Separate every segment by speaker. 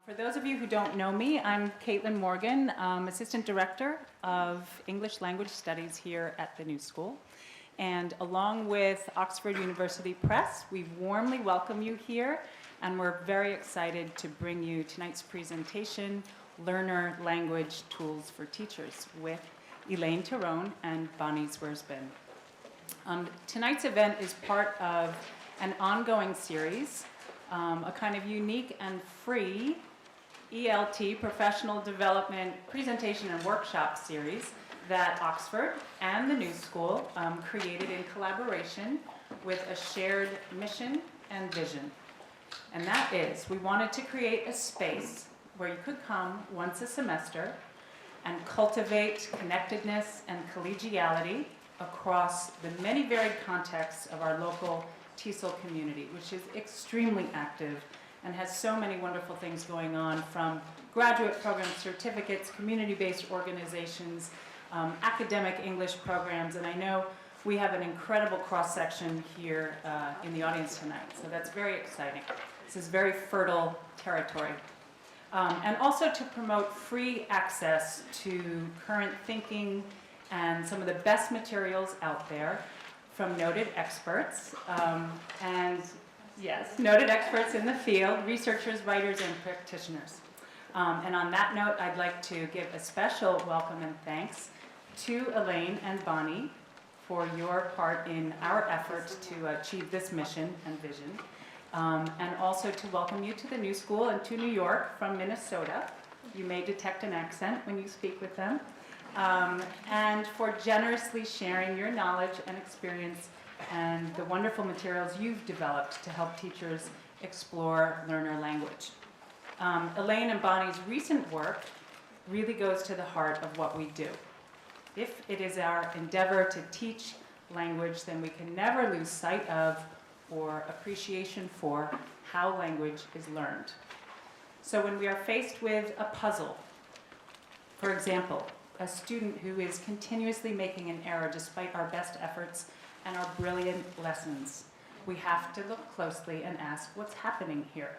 Speaker 1: For those of you who don't know me, I'm Caitlin Morgan, Assistant Director of English Language Studies here at the New School. And along with Oxford University Press, we warmly welcome you here, and we're very excited to bring you tonight's presentation, Learner Language Tools for Teachers, with Elaine Tarone and Bonnie Swierzbin. Tonight's event is part of an ongoing series, a kind of unique and free ELT, Professional Development Presentation and Workshop series that Oxford and the New School created in collaboration with a shared mission and vision. And that is, we wanted to create a space where you could come once a semester and cultivate connectedness and collegiality across the many varied contexts of our local TESOL community, which is extremely active and has so many wonderful things going on, from graduate programs, certificates, community-based organizations, academic English programs, and I know we have an incredible cross-section here in the audience tonight, so that's very exciting. This is very fertile territory. And also to promote free access to current thinking and some of the best materials out there from noted experts, noted experts in the field, researchers, writers, and practitioners. And on that note, I'd like to give a special welcome and thanks to Elaine and Bonnie for your part in our effort to achieve this mission and vision. And also to welcome you to the New School and to New York from Minnesota. You may detect an accent when you speak with them. And for generously sharing your knowledge and experience and the wonderful materials you've developed to help teachers explore learner language. Elaine and Bonnie's recent work really goes to the heart of what we do. If it is our endeavor to teach language, then we can never lose sight of or appreciation for how language is learned. So when we are faced with a puzzle, for example, a student who is continuously making an error despite our best efforts and our brilliant lessons, we have to look closely and ask, what's happening here?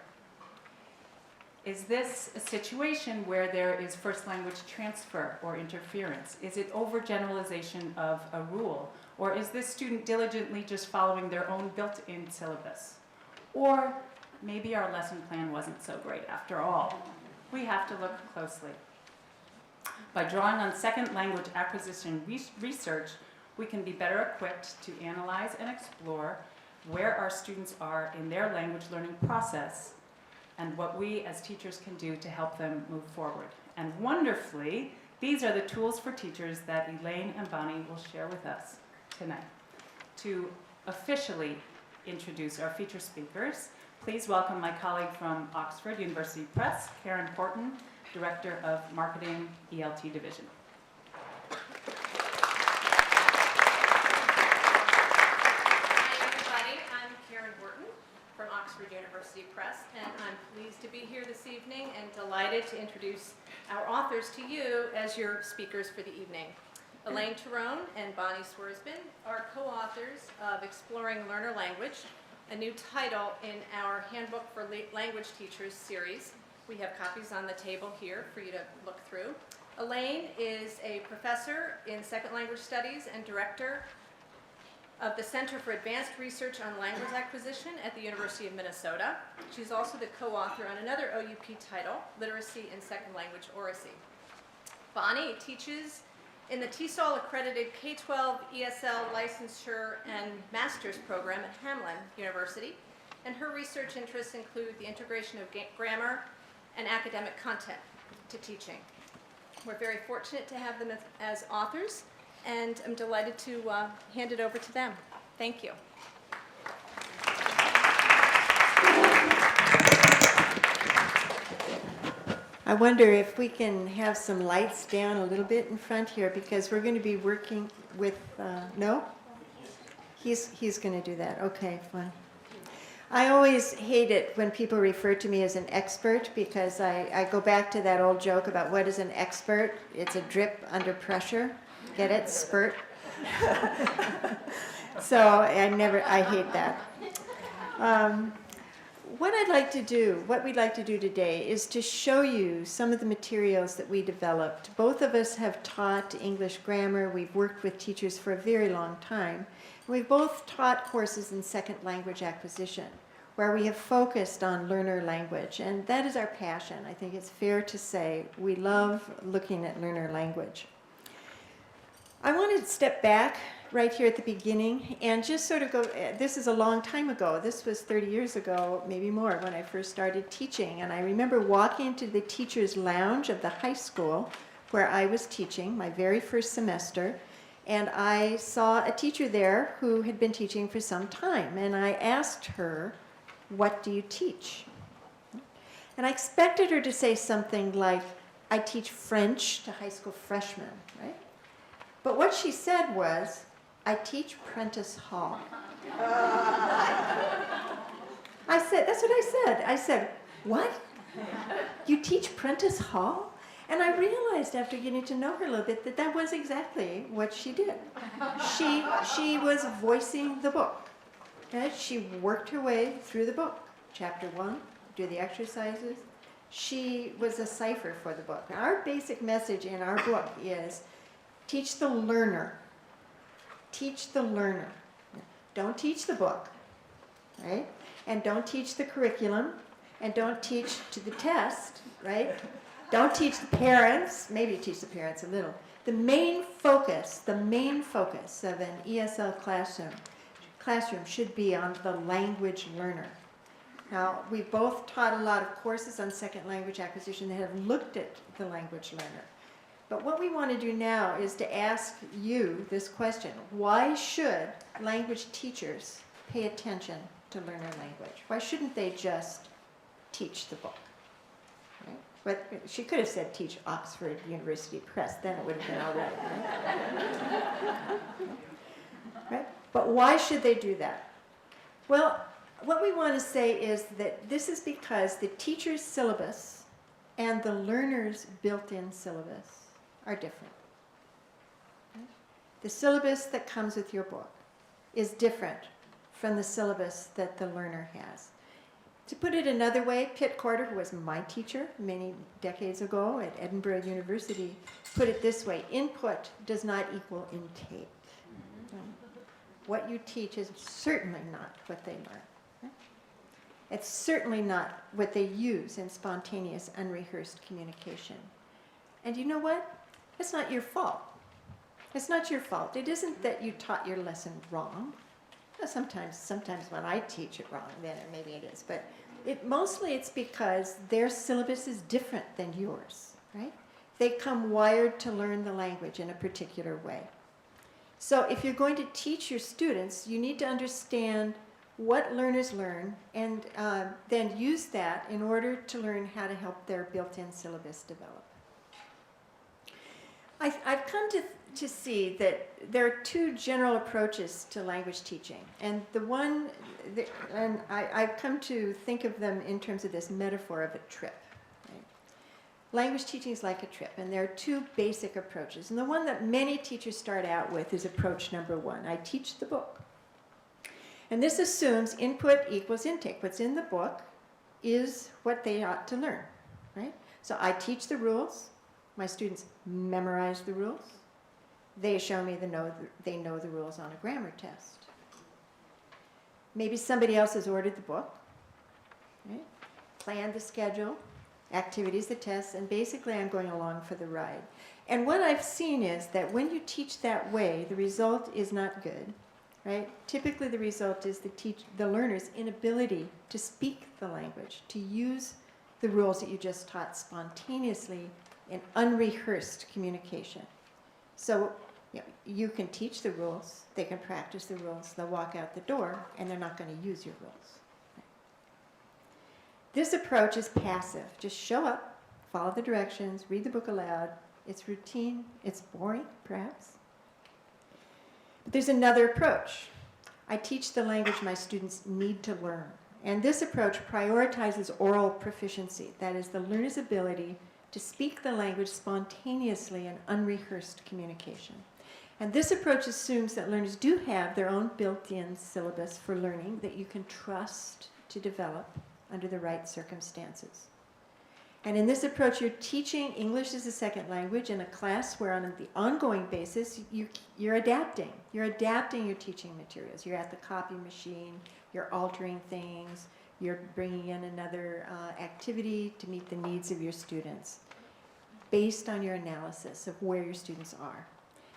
Speaker 1: Is this a situation where there is first language transfer or interference? Is it overgeneralization of a rule? Or is this student diligently just following their own built-in syllabus? Or maybe our lesson plan wasn't so great after all. We have to look closely. By drawing on second language acquisition research, we can be better equipped to analyze and explore where our students are in their language learning process and what we as teachers can do to help them move forward. And wonderfully, these are the tools for teachers that Elaine and Bonnie will share with us tonight. To officially introduce our feature speakers, please welcome my colleague from Oxford University Press, Karen Horton, Director of Marketing, ELT Division.
Speaker 2: From Oxford University Press, and I'm pleased to be here this evening and delighted to introduce our authors to you as your speakers for the evening. Elaine Tarone and Bonnie Swierzbin are co-authors of Exploring Learner Language, a new title in our Handbook for Language Teachers series. We have copies on the table here for you to look through. Elaine is a professor in Second Language Studies and director of the Center for Advanced Research on Language Acquisition at the University of Minnesota. She's also the co-author on another OUP title, Literacy in Second Language Oracy. Bonnie teaches in the TESOL-accredited K12 ESL Licensure and Master's program at Hamline University, and her research interests include the integration of grammar and academic content to teaching. We're very fortunate to have them as authors, and I'm delighted to hand it over to them. Thank you.
Speaker 3: I wonder if we can have some lights down a little bit in front here, because we're going to be working with, no? He's going to do that. Okay, fine. I always hate it when people refer to me as an expert, because I go back to that old joke about what is an expert. It's a drip under pressure. Get it? Spurt. So I hate that. what we'd like to do today is to show you some of the materials that we developed. Both of us have taught English grammar. We've worked with teachers for a very long time. We've both taught courses in second language acquisition, where we have focused on learner language, and that is our passion. I think it's fair to say we love looking at learner language. I want to step back right here at the beginning and just sort of go, this is a long time ago. This was 30 years ago, maybe more, when I first started teaching. And I remember walking into the teacher's lounge of the high school where I was teaching my very first semester. And I saw a teacher there who had been teaching for some time. And I asked her, "What do you teach?" And I expected her to say something like, "I teach French to high school freshmen," right? But what she said was, "I teach Prentice Hall." I said, that's what I said. I said, "What? You teach Prentice Hall?" And I realized after getting to know her a little bit that that was exactly what she did. She was voicing the book. Okay? She worked her way through the book. Chapter 1, do the exercises. She was a cipher for the book. Our basic message in our book is teach the learner. Teach the learner. Don't teach the book, right? And don't teach the curriculum, and don't teach to the test, right? Don't teach the parents, maybe teach the parents a little. The main focus of an ESL classroom should be on the language learner. Now, we've both taught a lot of courses on second language acquisition that have looked at the language learner. But what we want to do now is to ask you this question: why should language teachers pay attention to learner language? Why shouldn't they just teach the book? Right? But she could have said teach Oxford University Press, then it would have been all right, right? Right? But why should they do that? Well, what we want to say is that this is because the teacher's syllabus and the learner's built-in syllabus are different. Okay? The syllabus that comes with your book is different from the syllabus that the learner has. To put it another way, Pitt Corder, who was my teacher many decades ago at Edinburgh University, put it this way: input does not equal intake. What you teach is certainly not what they learn. Okay? It's certainly not what they use in spontaneous, unrehearsed communication. And you know what? It's not your fault. It's not your fault. It isn't that you taught your lesson wrong. Well, sometimes when I teach it wrong, then maybe it is. But mostly it's because their syllabus is different than yours, right? They come wired to learn the language in a particular way. So if you're going to teach your students, you need to understand what learners learn and then use that in order to learn how to help their built-in syllabus develop. I've come to see that there are two general approaches to language teaching. And I've come to think of them in terms of this metaphor of a trip. Right? Language teaching is like a trip, and there are two basic approaches. And the one that many teachers start out with is approach number 1. I teach the book. And this assumes input equals intake. What's in the book is what they ought to learn. Right? So I teach the rules. My students memorize the rules. They show me they know the rules on a grammar test. Maybe somebody else has ordered the book, right? Planned the schedule, activities, the tests, and basically I'm going along for the ride. And what I've seen is that when you teach that way, the result is not good, right? Typically the result is the learner's inability to speak the language, to use the rules that you just taught spontaneously in unrehearsed communication. So you can teach the rules, they can practice the rules, they'll walk out the door, and they're not going to use your rules. This approach is passive. Just show up, follow the directions, read the book aloud. It's routine, it's boring, perhaps. But there's another approach. I teach the language my students need to learn. And this approach prioritizes oral proficiency, that is, the learner's ability to speak the language spontaneously in unrehearsed communication. And this approach assumes that learners do have their own built-in syllabus for learning that you can trust to develop under the right circumstances. And in this approach, you're teaching English as a second language in a class where on the ongoing basis, you're adapting. You're adapting your teaching materials. You're at the copy machine, you're altering things, you're bringing in another activity to meet the needs of your students based on your analysis of where your students are.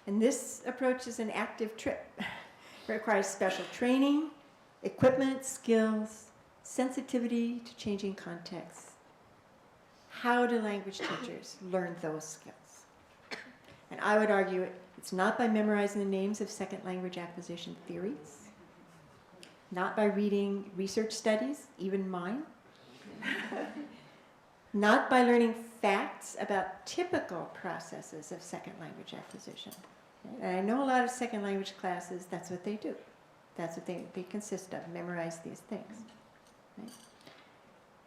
Speaker 3: And this approach is an active trip. It requires special training, equipment, skills, sensitivity to changing contexts. How do language teachers learn those skills? And I would argue it's not by memorizing the names of second language acquisition theories, not by reading research studies, even mine, not by learning facts about typical processes of second language acquisition. And I know a lot of second language classes, that's what they do. That's what they consist of, memorize these things. Right?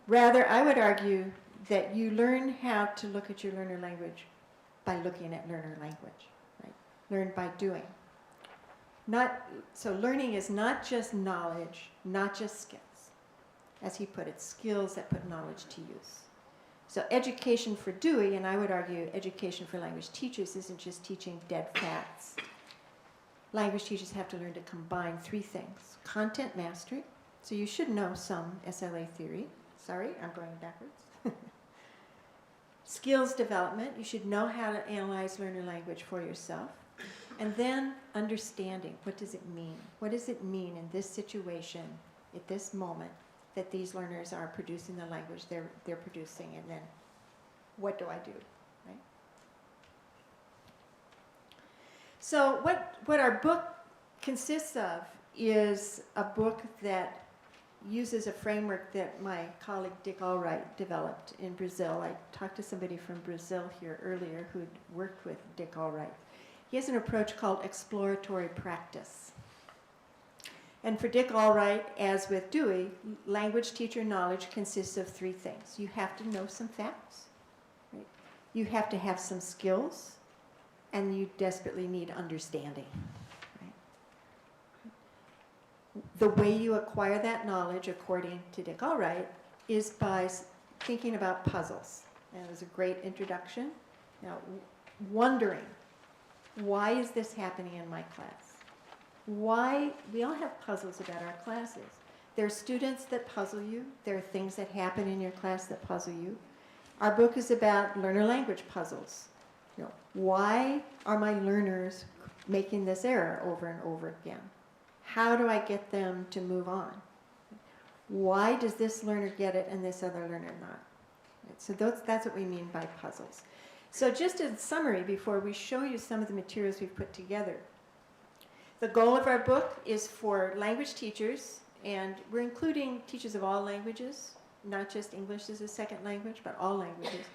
Speaker 3: Rather, I would argue that you learn how to look at your learner language by looking at learner language. Right? Learn by doing. So learning is not just knowledge, not just skills. As he put it, skills that put knowledge to use. So education for Dewey, and I would argue education for language teachers, isn't just teaching dead facts. Language teachers have to learn to combine three things. Content mastery, so you should know some SLA theory. Sorry, I'm going backwards. Skills development, you should know how to analyze learner language for yourself. And then understanding, what does it mean? What does it mean in this situation, at this moment, that these learners are producing the language they're producing, and then what do I do, right? So what our book consists of is a book that uses a framework that my colleague Dick Allwright developed in Brazil. I talked to somebody from Brazil here earlier who'd worked with Dick Allwright. He has an approach called exploratory practice. And for Dick Allwright, as with Dewey, language teacher knowledge consists of three things. You have to know some facts, right? You have to have some skills, and you desperately need understanding. Right? The way you acquire that knowledge, according to Dick Allwright, is by thinking about puzzles. And it was a great introduction. Now, wondering, why is this happening in my class? Why? We all have puzzles about our classes. There are students that puzzle you. There are things that happen in your class that puzzle you. Our book is about learner language puzzles. You know, why are my learners making this error over and over again? How do I get them to move on? Why does this learner get it and this other learner not? Right, so that's what we mean by puzzles. So just in summary, before we show you some of the materials we've put together, the goal of our book is for language teachers, and we're including teachers of all languages, not just English as a second language, but all languages.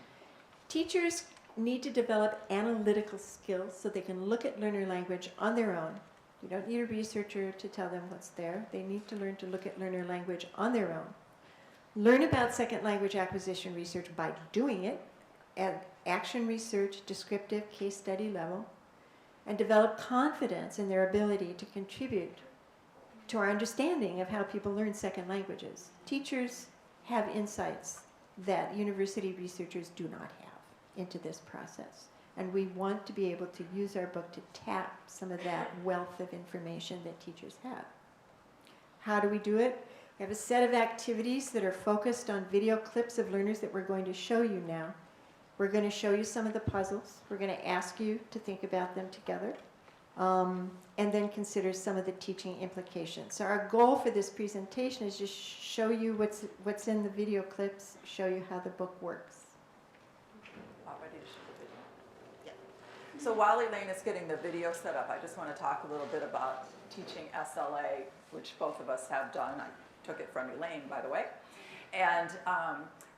Speaker 3: Teachers need to develop analytical skills so they can look at learner language on their own. You don't need a researcher to tell them what's there. They need to learn to look at learner language on their own. Learn about second language acquisition research by doing it at action research, descriptive, case study level, and develop confidence in their ability to contribute to our understanding of how people learn second languages. Teachers have insights that university researchers do not have into this process. And we want to be able to use our book to tap some of that wealth of information that teachers have. How do we do it? We have a set of activities that are focused on video clips of learners that we're going to show you now. We're going to show you some of the puzzles. We're going to ask you to think about them together, and then consider some of the teaching implications. So our goal for this presentation is just show you what's in the video clips, show you how the book works.
Speaker 4: About ready to show the video. Yeah. So while Elaine is getting the video set up, I just want to talk a little bit about teaching SLA, which both of us have done. I took it from Elaine, by the way. And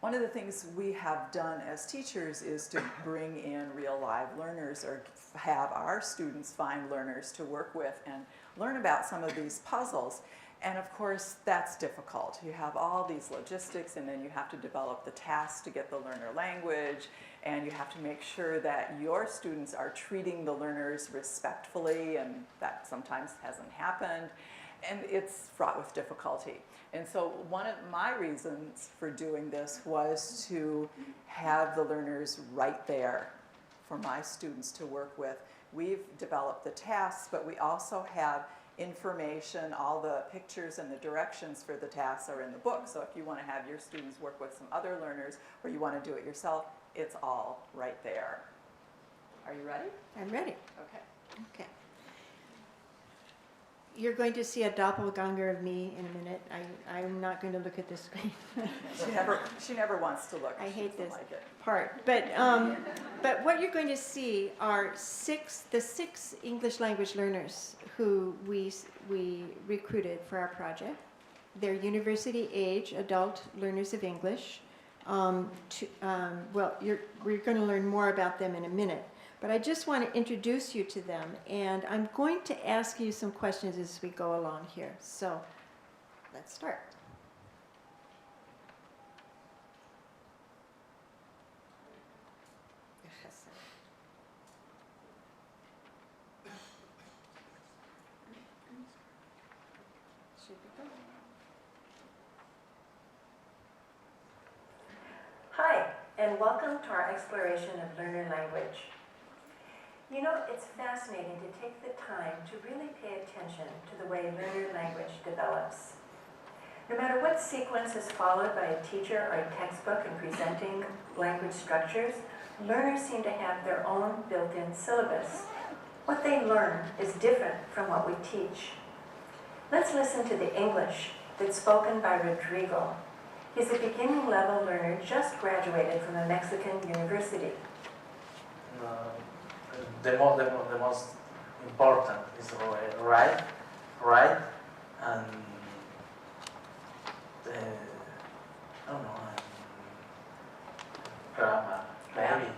Speaker 4: one of the things we have done as teachers is to bring in real live learners, or have our students find learners to work with and learn about some of these puzzles. And of course, that's difficult. You have all these logistics, and then you have to develop the tasks to get the learner language, and you have to make sure that your students are treating the learners respectfully, and that sometimes hasn't happened. And it's fraught with difficulty. And so one of my reasons for doing this was to have the learners right there for my students to work with. We've developed the tasks, but we also have information, all the pictures and the directions for the tasks are in the book. So if you want to have your students work with some other learners or you want to do it yourself, it's all right there. Are you ready?
Speaker 3: I'm ready.
Speaker 4: Okay.
Speaker 3: Okay. You're going to see a doppelganger of me in a minute. I'm not going to look at the screen.
Speaker 4: She never wants to look.
Speaker 3: I
Speaker 4: She
Speaker 3: hate
Speaker 4: doesn't
Speaker 3: this
Speaker 4: like it.
Speaker 3: part. But what you're going to see are the six English language learners who we recruited for our project. They're university age adult learners of English. We're going to learn more about them in a minute. But I just want to introduce you to them, and I'm going to ask you some questions as we go along here. So let's start.
Speaker 5: Hi, and welcome to our exploration of learner language. You know, it's fascinating to take the time to really pay attention to the way learner language develops. No matter what sequence is followed by a teacher or a textbook in presenting language structures, learners seem to have their own built-in syllabus. What they learn is different from what we teach. Let's listen to the English that's spoken by Rodrigo. He's a beginning level learner just graduated from a Mexican university.
Speaker 6: The most important is write, and I don't know, grammar, maybe,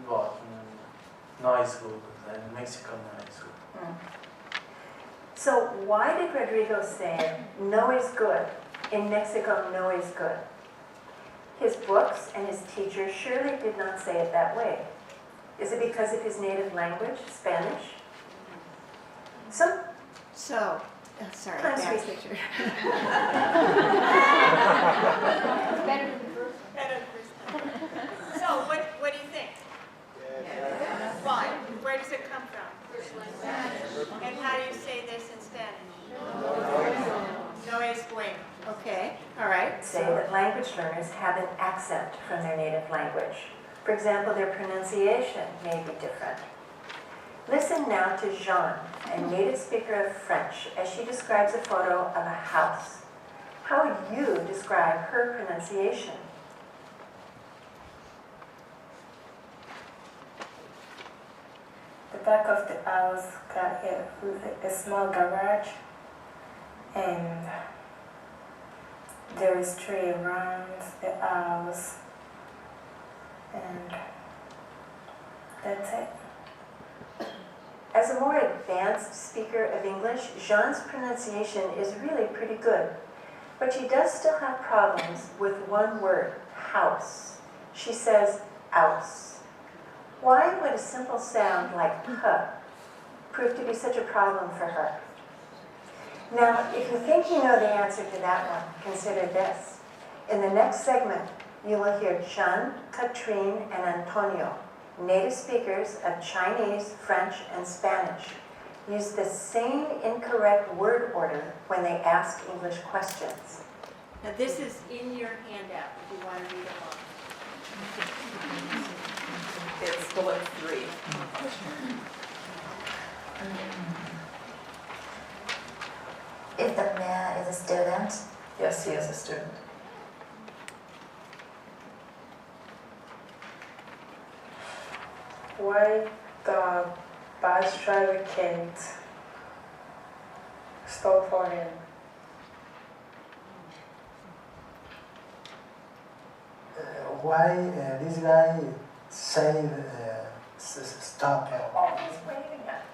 Speaker 6: but no is good. In Mexico, no is good.
Speaker 5: So why did Rodrigo say no is good? In Mexico, no is good. His books and his teachers surely did not say it that way. Is it because of his native language, Spanish?
Speaker 3: Sorry,
Speaker 5: Times
Speaker 3: bad
Speaker 5: we-
Speaker 3: picture.
Speaker 7: So, what do you think? Why? Where does it come from? And how do you say this in Spanish? No es bueno.
Speaker 3: Okay, all right.
Speaker 5: Say that language learners have an accent from their native language. For example, their pronunciation may be different. Listen now to Jeanne, a native speaker of French, as she describes a photo of a house. How would you describe her pronunciation?
Speaker 8: The back of the house got a small garage, and there is tree around the house, and that's it.
Speaker 5: As a more advanced speaker of English, Jeanne's pronunciation is really pretty good, but she does still have problems with one word, house. She says, ouse. Why would a simple sound like p prove to be such a problem for her? Now, if you think you know the answer to that one, consider this. In the next segment, you will hear Jean, Katrine, and Antonio, native speakers of Chinese, French, and Spanish, use the same incorrect word order when they ask English questions.
Speaker 3: Now this is in your handout if you want to read along.
Speaker 4: It's bullet 3.
Speaker 9: If the man is a student,
Speaker 6: Yes, he is a student.
Speaker 8: Why the bus driver can't stop for him?
Speaker 10: Why this guy say stop him?
Speaker 5: Oh, he's waving at.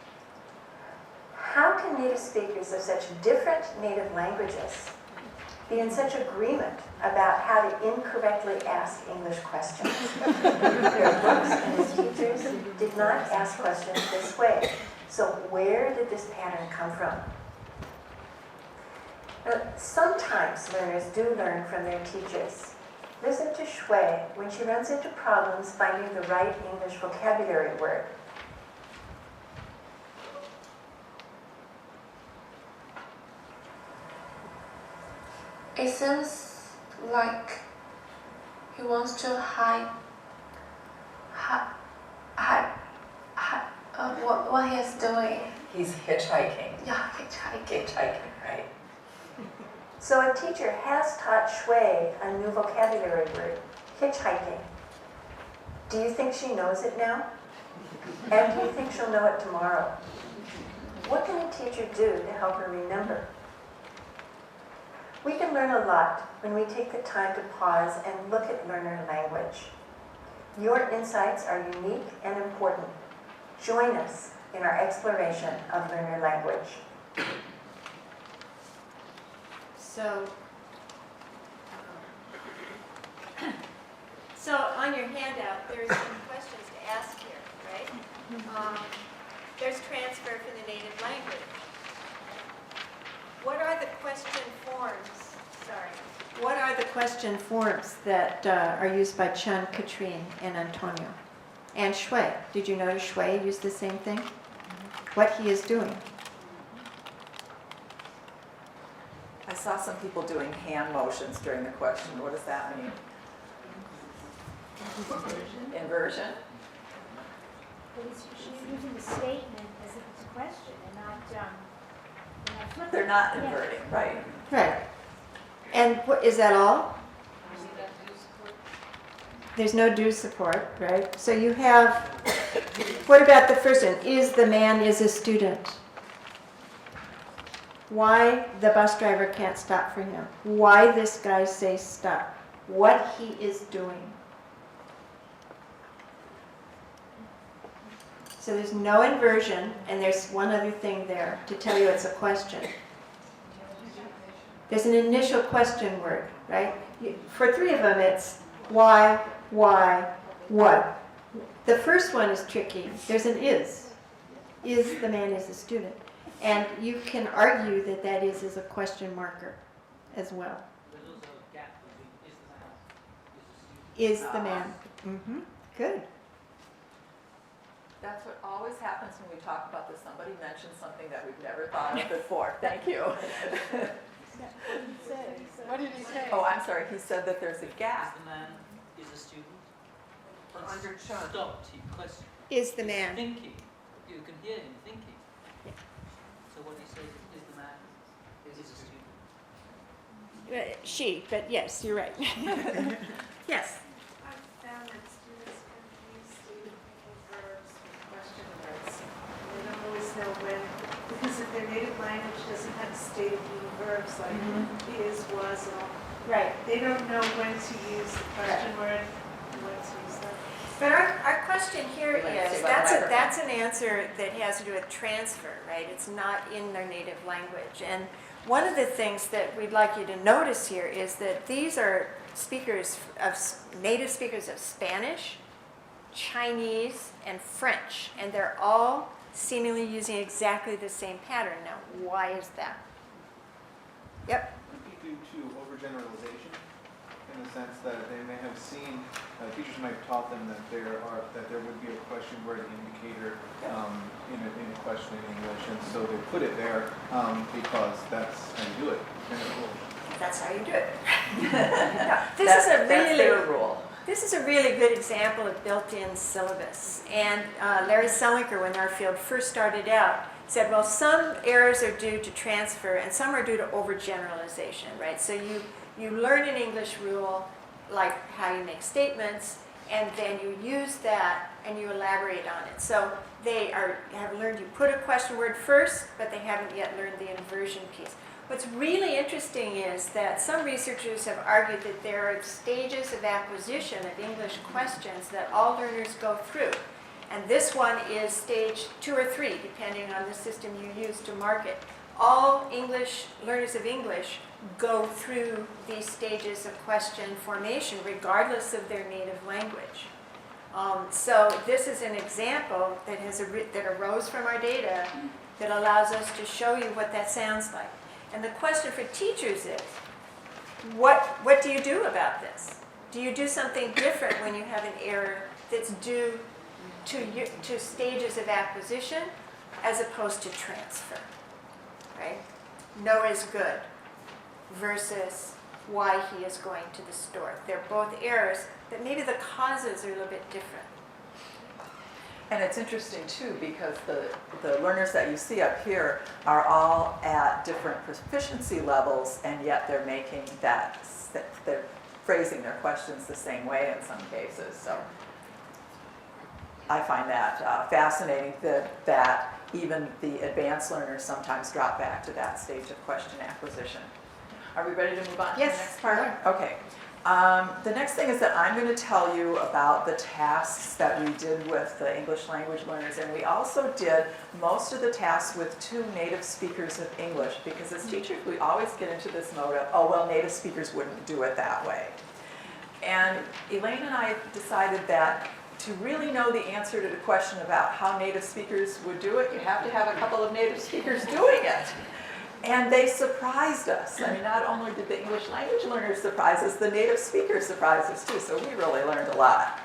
Speaker 5: How can native speakers of such different native languages be in such agreement about how to incorrectly ask English questions? Their books and his teachers did not ask questions this way. So where did this pattern come from? Sometimes learners do learn from their teachers. Listen to Shui when she runs into problems finding the right English vocabulary word.
Speaker 8: It seems like he wants to hide what he is doing.
Speaker 4: He's hitchhiking.
Speaker 8: Yeah, hitchhiking.
Speaker 4: Hitchhiking, right?
Speaker 5: So a teacher has taught Shui a new vocabulary word, hitchhiking. Do you think she knows it now? And do you think she'll know it tomorrow? What can a teacher do to help her remember? We can learn a lot when we take the time to pause and look at learner language. Your insights are unique and important. Join us in our exploration of learner language.
Speaker 7: So on your handout, there's some questions to ask here, right? There's transfer from the native language. What are the question forms? Sorry.
Speaker 3: What are the question forms that are used by Chun, Katrine, and Antonio? And Shui. Did you notice Shui used the same thing? What he is doing.
Speaker 4: I saw some people doing hand motions during the question. What does that mean? Inversion?
Speaker 11: But she's using the statement as if it's a question and not flipping.
Speaker 4: They're not
Speaker 11: Yeah.
Speaker 4: inverting, right?
Speaker 3: Right. And is that all? There's no do support, right? So you have, what about the first one? Is the man is a student? Why the bus driver can't stop for him? Why this guy says stop? What he is doing? So there's no inversion, and there's one other thing there to tell you it's a question. There's an initial question word, right? For three of them, it's why, what. The first one is tricky. There's an is. Is the man is a student. And you can argue that that is a question marker as well. Is the man. Mm-hmm. Good.
Speaker 4: That's what always happens when we talk about this. Somebody mentions something that we've never thought of before. Thank you.
Speaker 7: What did he say?
Speaker 4: Oh, I'm sorry. He said that there's a gap.
Speaker 12: The man is a student.
Speaker 4: Under Chun.
Speaker 12: Stopped, he questioned.
Speaker 3: Is the man.
Speaker 12: Thinking. You can hear him thinking.
Speaker 3: Yeah.
Speaker 12: So what he says is the man is a student.
Speaker 3: She, but yes, you're right. Yes.
Speaker 13: I've found that students confuse stated verbs with question words. They don't always know when, because if their native language doesn't have stated verbs like is, was, or,
Speaker 3: Right.
Speaker 13: they don't know when to use the question word and when to use the.
Speaker 3: But our question here
Speaker 4: Let's
Speaker 3: is,
Speaker 4: see about the microphone.
Speaker 3: that's an answer that has to do with transfer, right? It's not in their native language. And one of the things that we'd like you to notice here is that these are native speakers of Spanish, Chinese, and French. And they're all seemingly using exactly the same pattern. Now, why is that? Yep.
Speaker 14: Could be due to overgeneralization, in the sense that they may have seen, teachers might have taught them that there would be a question word indicator in a question in English, and so they put it there because that's how you do it.
Speaker 3: That's how you do it.
Speaker 4: That's their rule.
Speaker 3: This is a really good example of built-in syllabus. And Larry Selinker, when our field first started out, said, well, some errors are due to transfer and some are due to overgeneralization, right? So you learn an English rule, like how you make statements, and then you use that and you elaborate on it. So they have learned you put a question word first, but they haven't yet learned the inversion piece. What's really interesting is that some researchers have argued that there are stages of acquisition of English questions that all learners go through. And this one is stage 2 or 3, depending on the system you use to mark it. All learners of English go through these stages of question formation, regardless of their native language. So this is an example that arose from our data that allows us to show you what that sounds like.
Speaker 7: And the question for teachers is, what do you do about this? Do you do something different when you have an error that's due to stages of acquisition as opposed to transfer, right? No is good versus why he is going to the store. They're both errors, but maybe the causes are a little bit different.
Speaker 4: And it's interesting too, because the learners that you see up here are all at different proficiency levels, and yet they're making they're phrasing their questions the same way in some cases. So I find that fascinating that even the advanced learners sometimes drop back to that stage of question acquisition. Are we ready to move on to the next part? Okay. The next thing is that I'm going to tell you about the tasks that we did with the English language learners, and we also did most of the tasks with 2 native speakers of English, because as teachers we always get into this mode of, oh well, native speakers wouldn't do it that way. And Elaine and I decided that to really know the answer to the question about how native speakers would do it, you have to have a couple of native speakers doing it. And they surprised us. I mean, not only did the English language learners surprise us, the native speakers surprised us too, so we really learned a lot.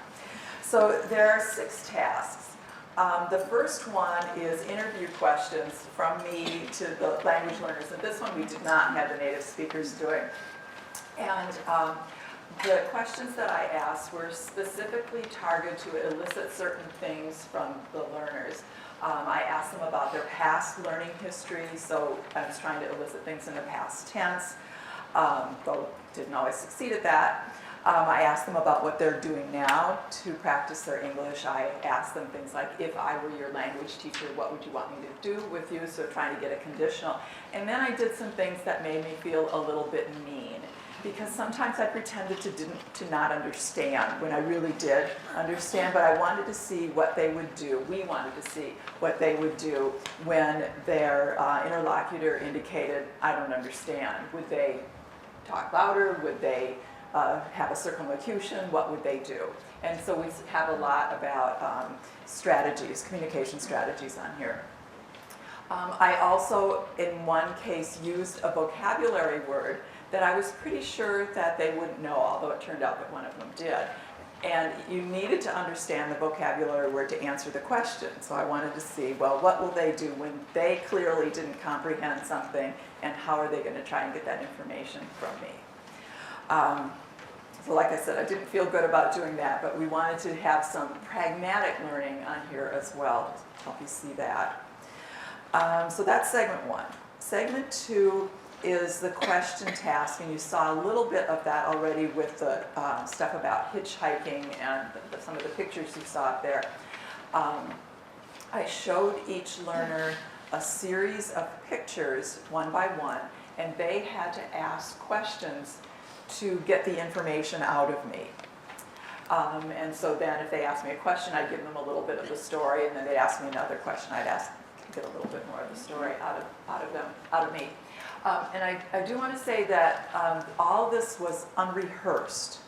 Speaker 4: So there are 6 tasks. The first one is interview questions from me to the language learners, and this one we did not have the native speakers doing. And the questions that I asked were specifically targeted to elicit certain things from the learners. I asked them about their past learning history, so I was trying to elicit things in the past tense, though didn't always succeed at that. I asked them about what they're doing now to practice their English. I asked them things like, if I were your language teacher, what would you want me to do with you? So trying to get a conditional. And then I did some things that made me feel a little bit mean, because sometimes I pretended to not understand when I really did understand, but I wanted to see what they would do. We wanted to see what they would do when their interlocutor indicated, I don't understand. Would they talk louder? Would they have a circumlocution? What would they do? And so we have a lot about strategies, communication strategies on here. I also, in one case, used a vocabulary word that I was pretty sure that they wouldn't know, although it turned out that one of them did. And you needed to understand the vocabulary word to answer the question. So I wanted to see, well, what will they do when they clearly didn't comprehend something, and how are they going to try and get that information from me? So like I said, I didn't feel good about doing that, but we wanted to have some pragmatic learning on here as well to help you see that. So that's segment 1. Segment 2 is the question task, and you saw a little bit of that already with the stuff about hitchhiking and some of the pictures you saw up there. I showed each learner a series of pictures, one by one, and they had to ask questions to get the information out of me. And so then if they asked me a question, I'd give them a little bit of the story, and then they'd ask me another question, I'd get a little bit more of the story out of me. And I do want to say that all this was unrehearsed.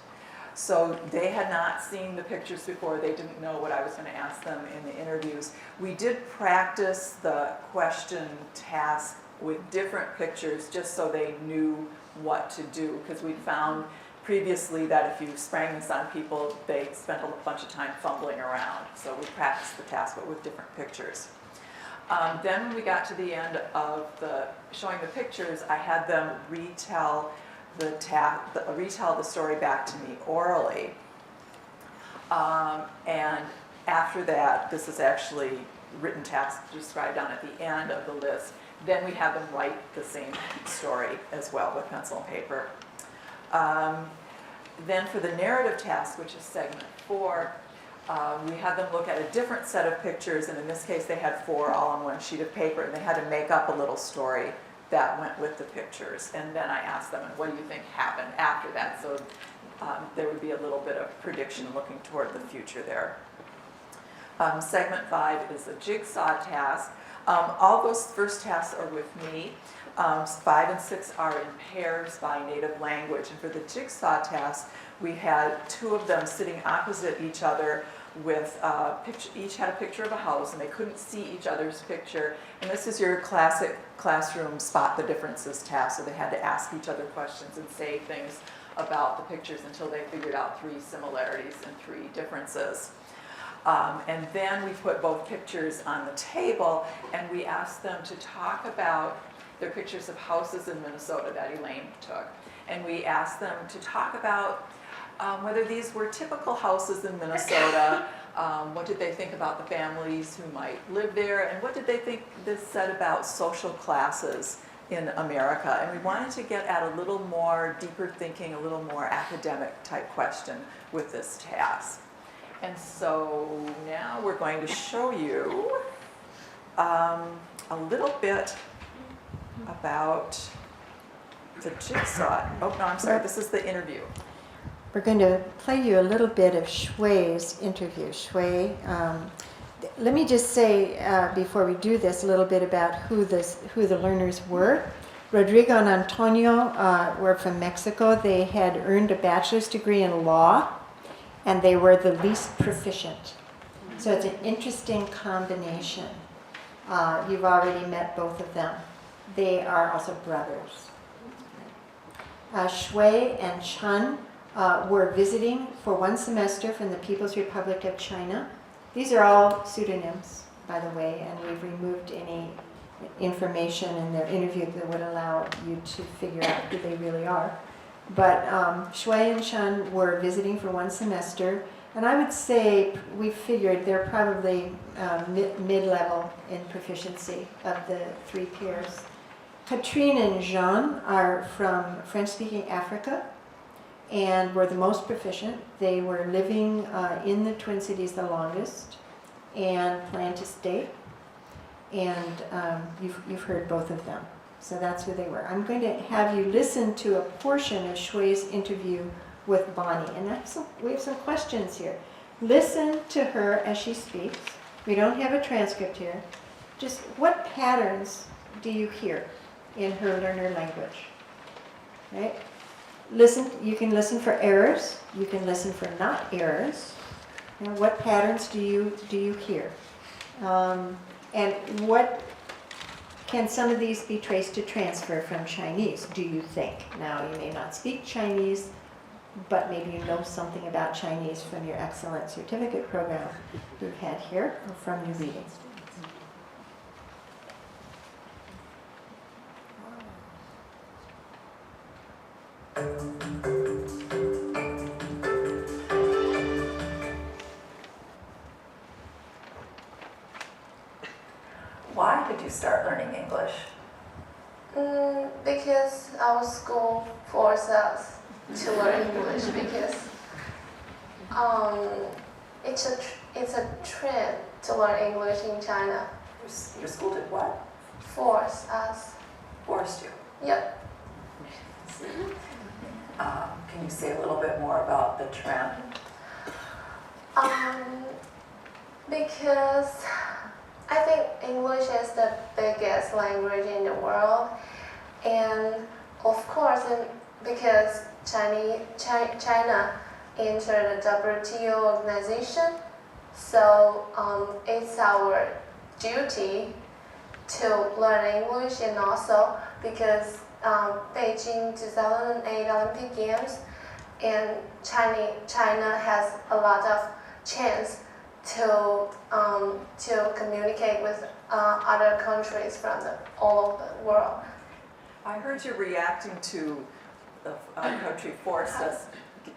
Speaker 4: So they had not seen the pictures before. They didn't know what I was going to ask them in the interviews. We did practice the question task with different pictures just so they knew what to do, because we found previously that if you sprang this on people, they spent a bunch of time fumbling around. So we practiced the task, but with different pictures. Then when we got to the end of showing the pictures, I had them retell the story back to me orally. And after that, this is actually written task described down at the end of the list. Then we have them write the same story as well with pencil and paper. Then for the narrative task, which is segment 4, we had them look at a different set of pictures, and in this case they had 4 all on one sheet of paper, and they had to make up a little story that went with the pictures. And then I asked them, what do you think happened after that? So there would be a little bit of prediction looking toward the future there. Segment 5 is a jigsaw task. All those first tasks are with me. 5 and 6 are in pairs by native language. And for the jigsaw task, we had two of them sitting opposite each other with each had a picture of a house, and they couldn't see each other's picture. And this is your classic classroom spot the differences task, so they had to ask each other questions and say things about the pictures until they figured out 3 similarities and 3 differences. And then we put both pictures on the table, and we asked them to talk about their pictures of houses in Minnesota that Elaine took. And we asked them to talk about whether these were typical houses in Minnesota, what did they think about the families who might live there, and what did they think this said about social classes in America. And we wanted to get at a little more deeper thinking, a little more academic type question with this task. And so now we're going to show you a little bit about the jigsaw. Oh, no, I'm sorry, this is the interview.
Speaker 3: We're going to play you a little bit of Shui's interview. Shui, let me just say before we do this a little bit about who the learners were. Rodrigo and Antonio were from Mexico. They had earned a bachelor's degree in law, and they were the least proficient. So it's an interesting combination. You've already met both of them. They are also brothers. Shui and Chen were visiting for 1 semester from the People's Republic of China. These are all pseudonyms, by the way, and we've removed any information in their interview that would allow you to figure out who they really are. But Shui and Chen were visiting for 1 semester, and I would say we figured they're probably mid-level in proficiency of the 3 peers. Katrine and Jean are from French-speaking Africa and were the most proficient. They were living in the Twin Cities the longest and plan to stay. And you've heard both of them. So that's who they were. I'm going to have you listen to a portion of Shui's interview with Bonnie. And we have some questions here. Listen to her as she speaks. We don't have a transcript here. Just what patterns do you hear in her learner language? Right? Listen. You can listen for errors. You can listen for not errors. You know, what patterns do you hear? And what can some of these be traced to transfer from Chinese, do you think? Now, you may not speak Chinese, but maybe you know something about Chinese from your excellent certificate program you've had here or from your reading.
Speaker 4: Why did you start learning English?
Speaker 15: Because our school forced us to learn English because it's a trend to learn English in China.
Speaker 4: Your school did what?
Speaker 15: Force us.
Speaker 4: Forced you?
Speaker 15: Yep.
Speaker 4: Can you say a little bit more about the trend?
Speaker 15: Because I think English is the biggest language in the world, and of course, because China entered the WTO organization, so it's our duty to learn English, and also because Beijing 2008 Olympic Games, and China has a lot of chance to communicate with other countries from all over the world.
Speaker 4: I heard you reacting to the country forced us.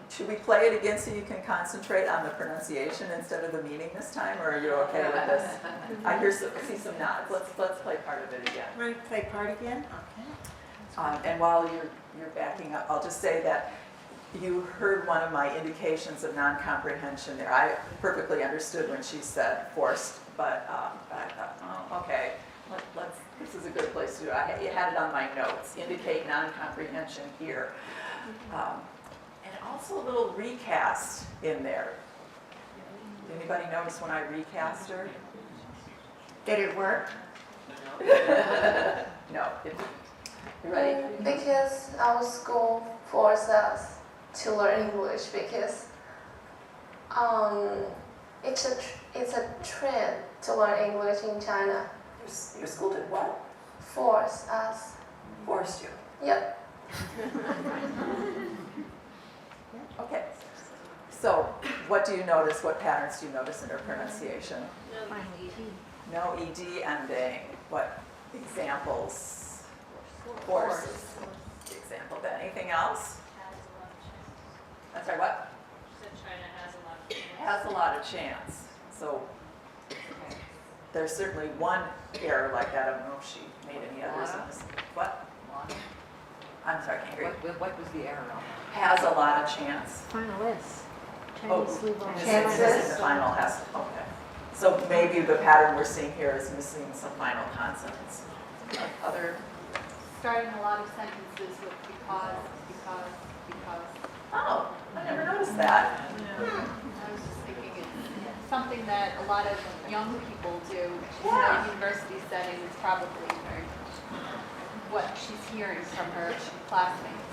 Speaker 4: Should we play it again so you can concentrate on the pronunciation instead of the meaning this time, or are you okay with this? I see some nods. Let's play part of it again.
Speaker 3: Ready to play part again? Okay.
Speaker 4: And while you're backing up, I'll just say that you heard one of my indications of non-comprehension there. I perfectly understood when she said forced, but I thought, oh, okay, this is a good place to do it. I had it on my notes, indicate non-comprehension here. And also a little recast in there. Did anybody notice when I recast her?
Speaker 3: Did it work?
Speaker 4: No, it didn't. You ready?
Speaker 15: Because our school forced us to learn English because it's a trend to learn English in China.
Speaker 4: Your school did what?
Speaker 15: Force us.
Speaker 4: Forced you.
Speaker 15: Yep.
Speaker 4: Okay. So what do you notice? What patterns do you notice in her pronunciation? No ED ending. What examples? Forces. Example. Anything else? I'm sorry, what?
Speaker 16: China has a lot of chance.
Speaker 4: Has a lot of chance. So there's certainly one error like that. I don't know if she made any others in this. What? I'm sorry, I can't hear you.
Speaker 12: What was the error on that?
Speaker 4: Has a lot of chance.
Speaker 11: Final S.
Speaker 4: Oh,
Speaker 11: Chinese leave off.
Speaker 4: missing the final has, okay. So maybe the pattern we're seeing here is missing some final consonants. Other,
Speaker 16: Starting a lot of sentences with because.
Speaker 4: oh, I never noticed that.
Speaker 16: I was just thinking it's something that a lot of young people do. In
Speaker 4: Yeah.
Speaker 16: a university setting, it's probably very what she's hearing from her classmates.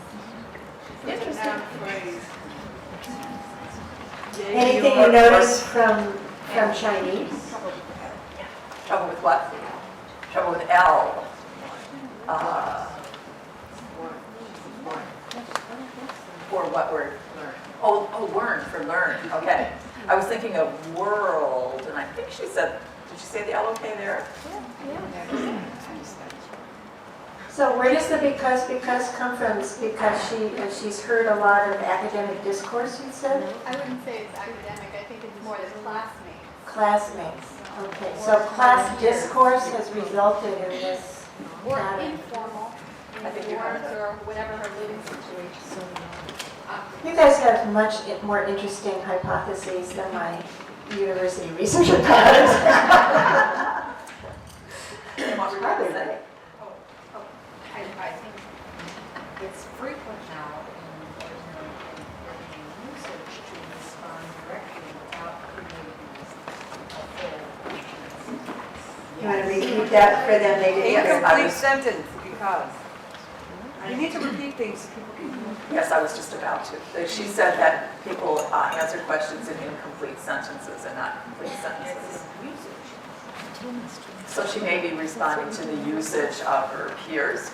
Speaker 4: Interesting.
Speaker 3: Anything you notice from Chinese?
Speaker 4: Trouble with what? Trouble with L. For what word? Learn. Oh, learn, for learn, okay. I was thinking of world, and I think she said, did she say the L okay there?
Speaker 3: So where does the because come from? It's because she's heard a lot of academic discourse, you said?
Speaker 16: I wouldn't say it's academic. I think it's more the classmates.
Speaker 3: Classmates. Okay, so class discourse has resulted in this
Speaker 16: Or
Speaker 3: pattern.
Speaker 16: informal,
Speaker 4: I think
Speaker 16: in
Speaker 4: you heard
Speaker 16: dorms
Speaker 4: it.
Speaker 16: or whatever her living situation.
Speaker 3: You guys have much more interesting hypotheses than my university researcher patterns.
Speaker 4: And what were you going to say?
Speaker 12: I think it's frequent now in usage to respond directly without creating a full
Speaker 3: You want to repeat that for them? They didn't hear.
Speaker 12: incomplete sentence because. You need to repeat things so people can hear.
Speaker 4: Yes, I was just about to. She said that people answer questions in incomplete sentences and not complete sentences. So she may be responding to the usage of her peers.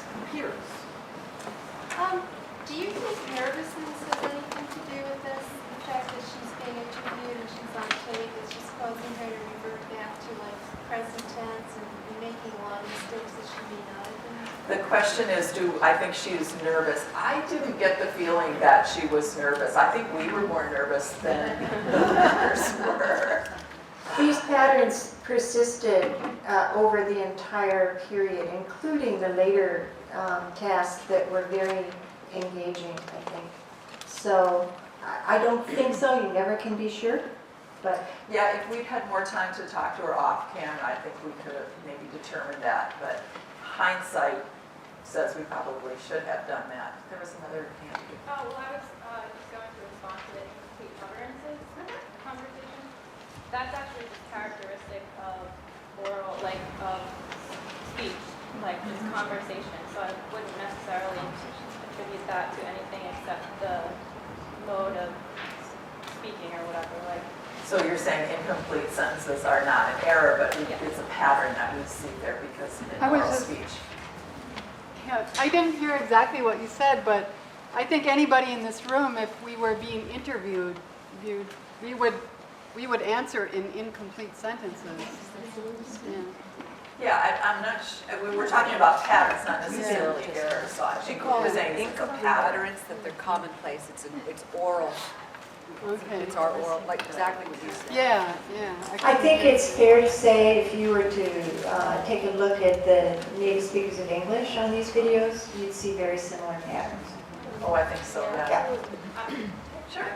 Speaker 16: Do you think nervousness has anything to do with this? The fact that she's being interviewed and she's on tape, is just causing her to revert back to like present tense and making a lot of mistakes that she may not have been?
Speaker 4: The question is, I think she's nervous. I didn't get the feeling that she was nervous. I think we were more nervous than others were.
Speaker 3: These patterns persisted over the entire period, including the later tasks that were very engaging, I think. So I don't think so. You never can be sure. But
Speaker 4: Yeah, if we'd had more time to talk to her off cam, I think we could have maybe determined that. But hindsight says we probably should have done that. There was another hand.
Speaker 16: Oh, well, I was just going to respond to the incomplete utterances conversation. That's actually just characteristic of oral, like of speech, like just conversation. So I wouldn't necessarily attribute that to anything except the mode of speaking or whatever. Like.
Speaker 4: So you're saying incomplete sentences are not an error, but it's a pattern that we see there because in oral speech.
Speaker 17: Yeah, I didn't hear exactly what you said, but I think anybody in this room, if we were being interviewed, we would answer in incomplete sentences.
Speaker 4: Yeah, I'm not. We were talking about patterns, not necessarily errors. So I think we're saying
Speaker 12: incomplete utterance that they're commonplace. It's oral.
Speaker 17: Okay.
Speaker 12: It's our oral, like exactly what you said.
Speaker 17: Yeah.
Speaker 3: I think it's fair to say if you were to take a look at the native speakers of English on these videos, you'd see very similar patterns.
Speaker 4: Oh, I think so, yeah. Sure.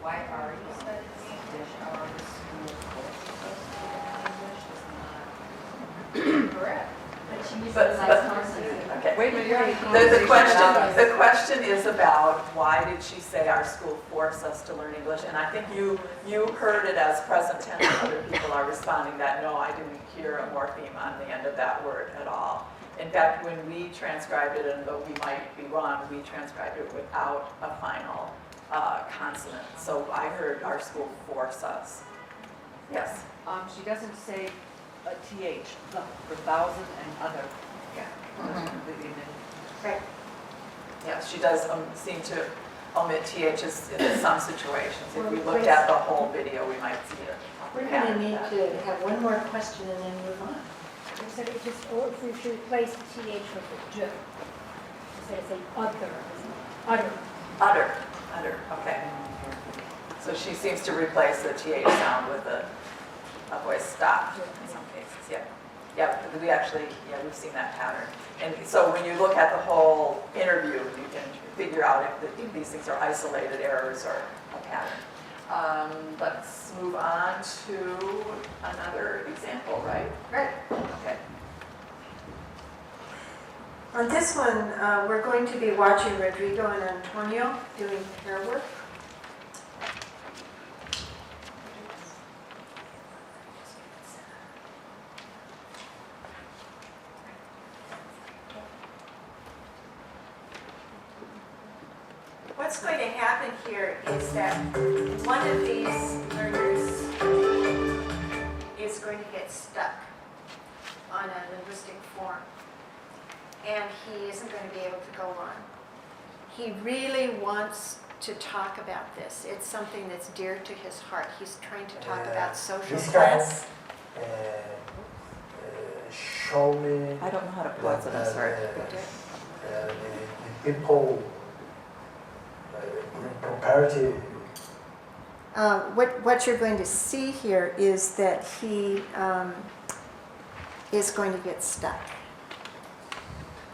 Speaker 12: Why are you studying?
Speaker 11: Correct. But she uses
Speaker 4: But-
Speaker 11: nice horses.
Speaker 4: Okay.
Speaker 12: Wait a minute, you're having a
Speaker 4: The
Speaker 12: conversation.
Speaker 4: the question is about why did she say our school forced us to learn English? And I think you heard it as present tense. Other people are responding that, no, I didn't hear a morpheme on the end of that word at all. In fact, when we transcribed it, and though we might be wrong, we transcribed it without a final consonant. So I heard our school force us. Yes?
Speaker 12: She doesn't say a TH, for thousand and other.
Speaker 4: Yeah.
Speaker 12: That's completely omitted.
Speaker 4: Right. Yes, she does seem to omit THs in some situations. If we looked at the whole video, we might see it.
Speaker 3: We're going to need to have one more question and then move on.
Speaker 11: Instead of just, or if we should replace the TH with the J. Instead of saying other, utter.
Speaker 4: Utter, okay. So she seems to replace the TH sound with a voice stop in some cases, yeah. Yeah, we've seen that pattern. And so when you look at the whole interview, you can figure out if these things are isolated errors or a pattern. Let's move on to another example, right? Right. Okay.
Speaker 3: On this one, we're going to be watching Rodrigo and Antonio doing pair work. What's going to happen here is that one of these learners is going to get stuck on a linguistic form, and he isn't going to be able to go on. He really wants to talk about this. It's something that's dear to his heart. He's trying to talk about social
Speaker 10: this
Speaker 3: class.
Speaker 10: Show me.
Speaker 4: I don't know how to pronounce it, I'm sorry.
Speaker 10: The people comparative.
Speaker 3: What you're going to see here is that he is going to get stuck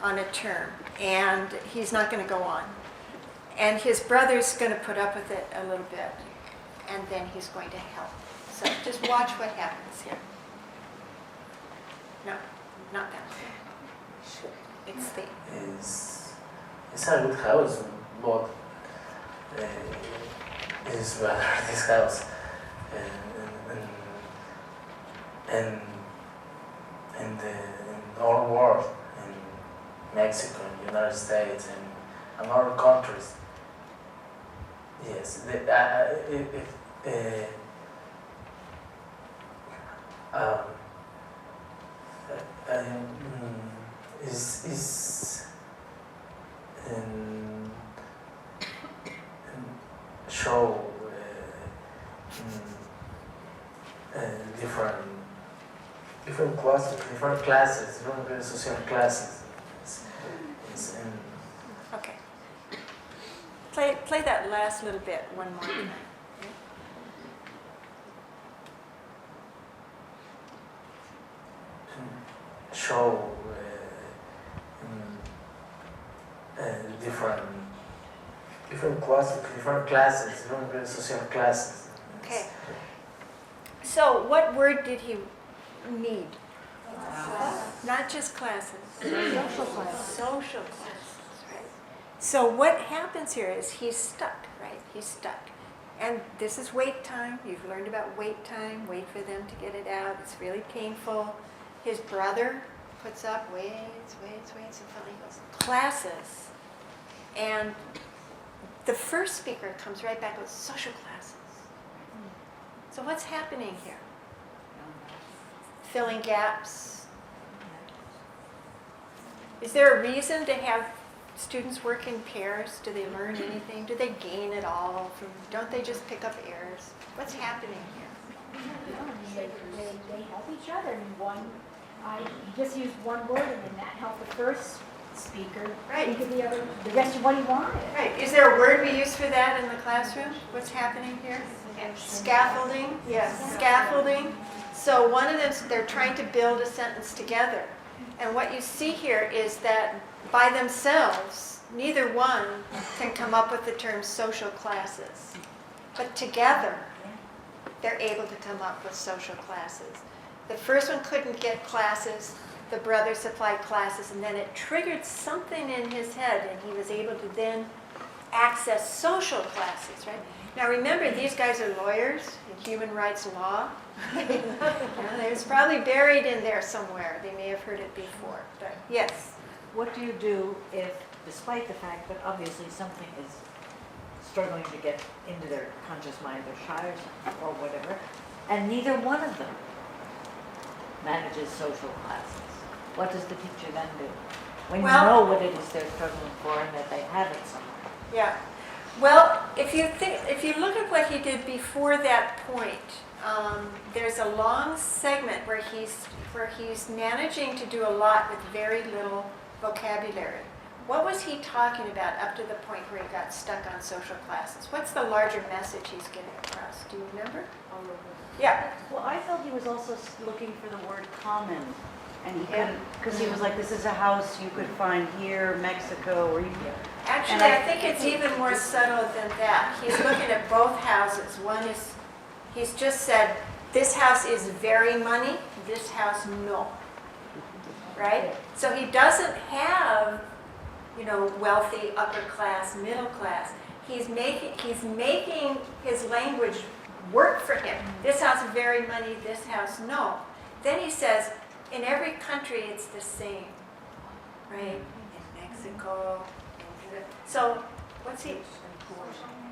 Speaker 3: on a term, and he's not going to go on. And his brother's going to put up with it a little bit, and then he's going to help. So just watch what happens here. No, not that. It's the...
Speaker 6: It's a good house, but it's better this house. And in the whole world, in Mexico, in the United States, and other countries. Yes, is show different classes, different social classes.
Speaker 3: Okay. Play that last little bit one more time.
Speaker 6: Show different classes, different social classes.
Speaker 3: Okay. So what word did he need? Not just classes.
Speaker 11: Social classes.
Speaker 3: Social classes, right. So what happens here is he's stuck, right? He's stuck. And this is wait time. You've learned about wait time. Wait for them to get it out. It's really painful. His brother puts up, waits, and finally goes, classes. And the first speaker comes right back with social classes. So what's happening here? Filling gaps. Is there a reason to have students work in pairs? Do they learn anything? Do they gain it all? Don't they just pick up errors? What's happening here?
Speaker 11: They help each other. I just used one word, and then that helped the first speaker think of the rest of what he wanted.
Speaker 3: Right. Is there a word we use for that in the classroom? What's happening here? Scaffolding. Yes. Scaffolding. So one of them, they're trying to build a sentence together. And what you see here is that by themselves, neither one can come up with the term social classes. But together, they're able to come up with social classes. The first one couldn't get classes, the brother supplied classes, and then it triggered something in his head, and he was able to then access social classes, right? Now remember, these guys are lawyers in human rights law. It's probably buried in there somewhere. They may have heard it before, but yes.
Speaker 18: What do you do if, despite the fact that obviously something is struggling to get into their conscious mind, they're shy or whatever, and neither one of them manages social classes? What does the teacher then do? When you know what it is they're struggling for and that they have it somewhere.
Speaker 3: Yeah. Well, if you look at what he did before that point, there's a long segment where he's managing to do a lot with very little vocabulary. What was he talking about up to the point where he got stuck on social classes? What's the larger message he's getting across? Do you remember? Yeah.
Speaker 18: Well, I felt he was also looking for the word common. And he couldn't, because he was like, this is a house you could find here, Mexico, or you can.
Speaker 3: Actually, I think it's even more subtle than that. He's looking at both houses. One is, he's just said, this house is very money, this house no. Right? So he doesn't have, wealthy, upper class, middle class. He's making his language work for him. This house very money, this house no. Then he says, in every country it's the same, right? In Mexico. So what's he?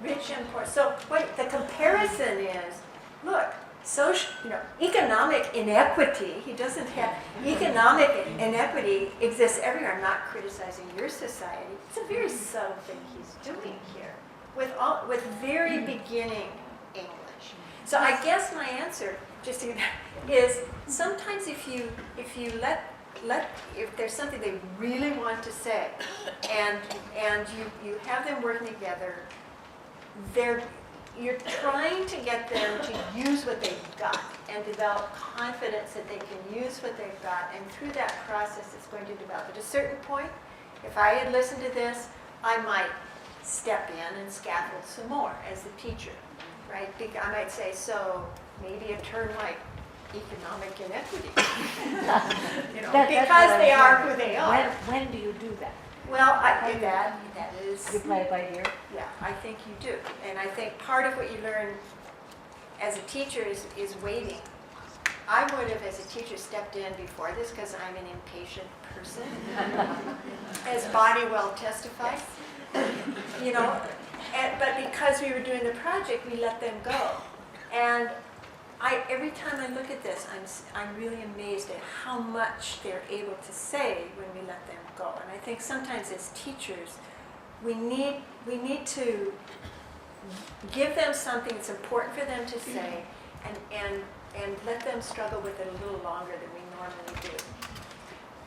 Speaker 3: Rich and poor. So what the comparison is, look, social, economic inequity, he doesn't have, economic inequity exists everywhere. I'm not criticizing your society. It's a very subtle thing he's doing here with very beginning English. So I guess my answer, just to, is sometimes if there's something they really want to say, and you have them working together, you're trying to get them to use what they've got and develop confidence that they can use what they've got, and through that process it's going to develop. At a certain point, if I had listened to this, I might step in and scaffold some more as the teacher, right? I might say, so maybe a term like economic inequity, because they are who they are.
Speaker 18: When do you do that?
Speaker 3: Well, that is...
Speaker 18: You play it by ear?
Speaker 3: Yeah, I think you do. And I think part of what you learn as a teacher is waiting. I would have, as a teacher, stepped in before this because I'm an impatient person, as Bonnie will testify. But because we were doing the project, we let them go. And every time I look at this, I'm really amazed at how much they're able to say when we let them go. And I think sometimes as teachers, we need to give them something that's important for them to say, and let them struggle with it a little longer than we normally do.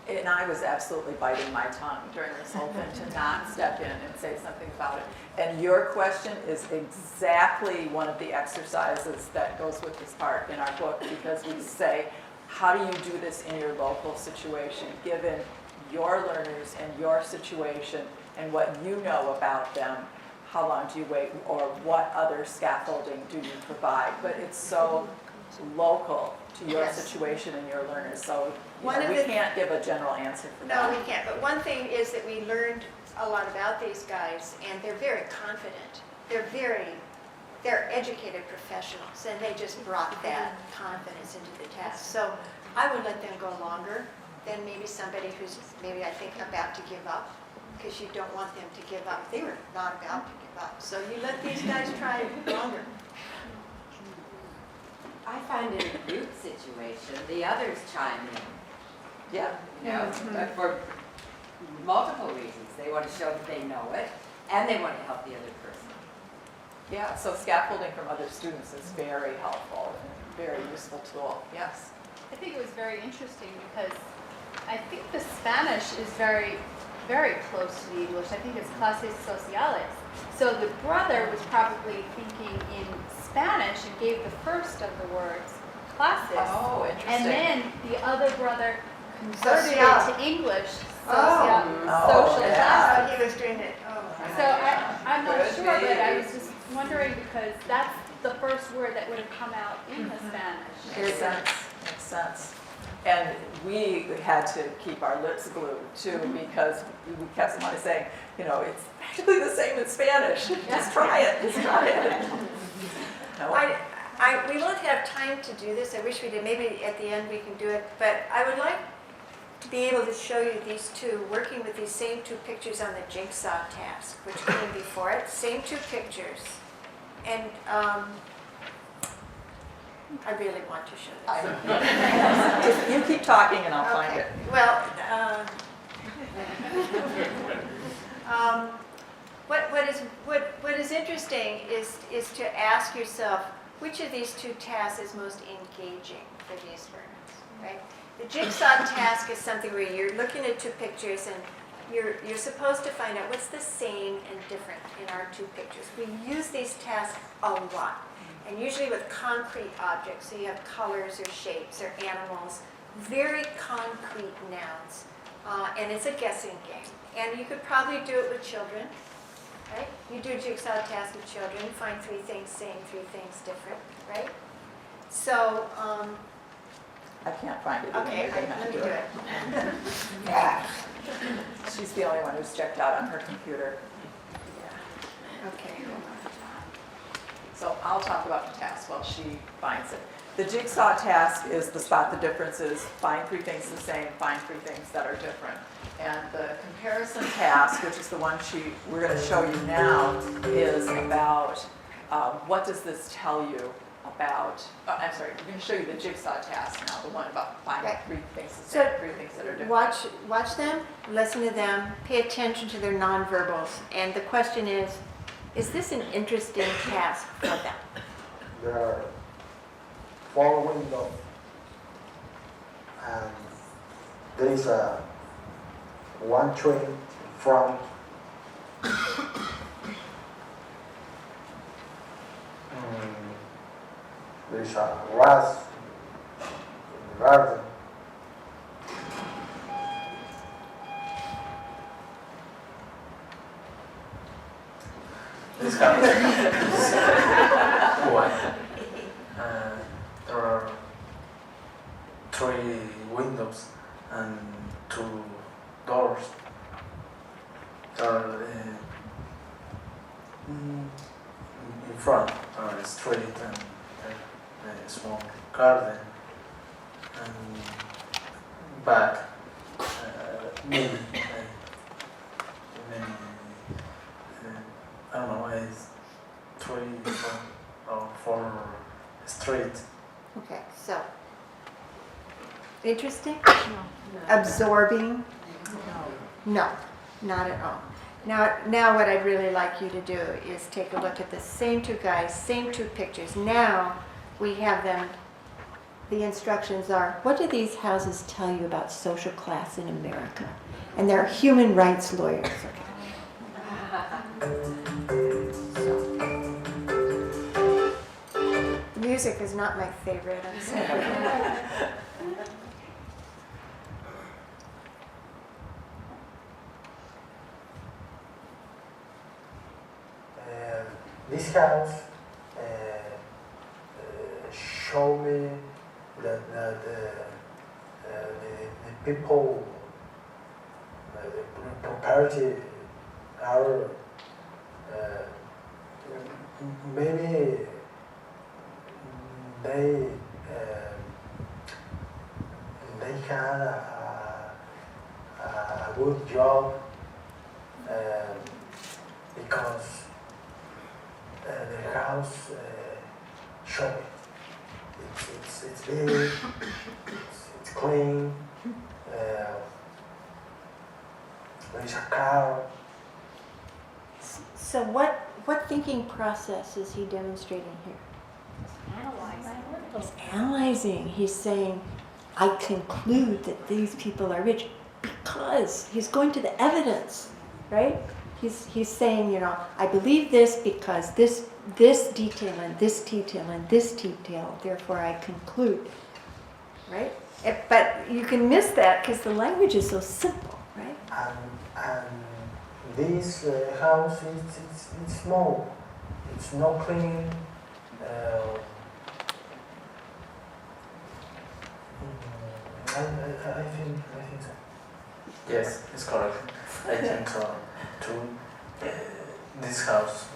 Speaker 4: And I was absolutely biting my tongue during this whole thing to not step in and say something about it. And your question is exactly one of the exercises that goes with this part in our book, because we say, how do you do this in your local situation, given your learners and your situation and what you know about them? How long do you wait, or what other scaffolding do you provide? But it's so local to your situation and your learners. So we can't give a general answer for that.
Speaker 3: No, we can't. But one thing is that we learned a lot about these guys, and they're very confident. They're educated professionals, and they just brought that confidence into the task. So I would let them go longer than maybe somebody who's maybe, I think, about to give up, because you don't want them to give up. They were not about to give up. So you let these guys try longer.
Speaker 19: I find in a group situation, the others chime in.
Speaker 4: Yeah.
Speaker 19: But for multiple reasons. They want to show that they know it, and they want to help the other person.
Speaker 4: Yeah, so scaffolding from other students is very helpful and very useful tool. Yes?
Speaker 16: I think it was very interesting because I think the Spanish is very, very close to the English. I think it's clases sociales. So the brother was probably thinking in Spanish and gave the first of the words classes.
Speaker 4: Oh, interesting.
Speaker 16: And then the other brother converted it to English. Social classes.
Speaker 3: He was doing it.
Speaker 16: So I'm not sure, but I was just wondering because that's the first word that would have come out in the Spanish.
Speaker 4: Makes sense, makes sense. And we had to keep our lips glued too, because we kept on saying, you know, it's practically the same in Spanish. Just try it, just try it. No.
Speaker 5: We won't have time to do this. I wish we did. Maybe at the end we can do it. But I would like to be able to show you these two, working with these same two pictures on the Jigsaw Task, which came before it. Same two pictures. And I really want to show this.
Speaker 4: Just you keep talking and I'll find it.
Speaker 5: Well, what is interesting is to ask yourself, which of these two tasks is most engaging for these learners, right? The Jigsaw Task is something where you're looking at two pictures and you're supposed to find out what's the same and different in our two pictures. We use these tasks a lot, and usually with concrete objects, so you have colors or shapes or animals, very concrete nouns, and it's a guessing game. And you could probably do it with children, right? You do a Jigsaw Task with children, find three things same, three things different, right? So,
Speaker 4: I can't find it.
Speaker 5: okay,
Speaker 4: You're gonna have
Speaker 5: let
Speaker 4: to
Speaker 5: me do it.
Speaker 4: Yeah. She's the only one who's checked out on her computer.
Speaker 5: Okay.
Speaker 4: So I'll talk about the task while she finds it. The Jigsaw Task is the spot the differences, find three things the same, find three things that are different. And the comparison task, which is the one we're going to show you now, is about what does this tell you about, I'm sorry, we're going to show you the Jigsaw Task now, the one about finding three things the same, three things that are different.
Speaker 5: Watch them, listen to them, pay attention to their nonverbals. And the question is this an interesting task for them?
Speaker 10: There are 4 windows, and there is one tree in front. There is a grass in the garden.
Speaker 6: This kind of one. There are 3 windows and 2 doors. There are in front are a street and a small garden, and back many I don't know, it's 3 or 4 streets.
Speaker 5: Okay, so, interesting? No. Absorbing? No, not at all. Now what I'd really like you to do is take a look at the same two guys, same two pictures. Now we have them, the instructions are, what do these houses tell you about social class in America? And they're human rights lawyers. The music is not my favorite, I'm sorry.
Speaker 10: This house show me that the people, the property are maybe they had a good job because the house show it. It's big, it's clean. There's a car.
Speaker 5: So what thinking process is he demonstrating here? He's analyzing. He's saying, I conclude that these people are rich because he's going to the evidence, right? He's saying, you know, I believe this because this detail and this detail and this detail, therefore I conclude, right? But you can miss that because the language is so simple, right?
Speaker 10: And this house, it's small. It's not clean.
Speaker 6: I think so. Yes, it's correct. I think so. To this house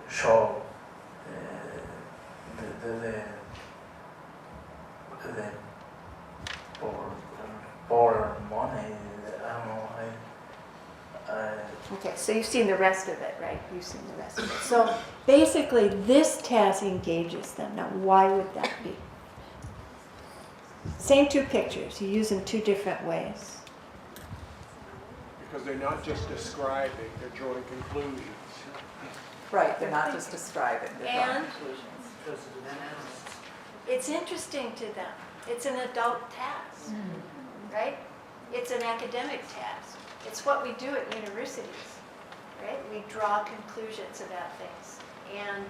Speaker 6: show the for money. I don't know.
Speaker 3: Okay, so you've seen the rest of it, right? You've seen the rest of it. So basically, this task engages them. Now, why would that be? Same two pictures. You use them two different ways.
Speaker 20: Because they're not just describing, they're drawing conclusions.
Speaker 4: Right, they're not just describing, they're drawing
Speaker 3: And
Speaker 4: conclusions.
Speaker 3: it's interesting to them. It's an adult task, right? It's an academic task. It's what we do at universities, right? We draw conclusions about things. And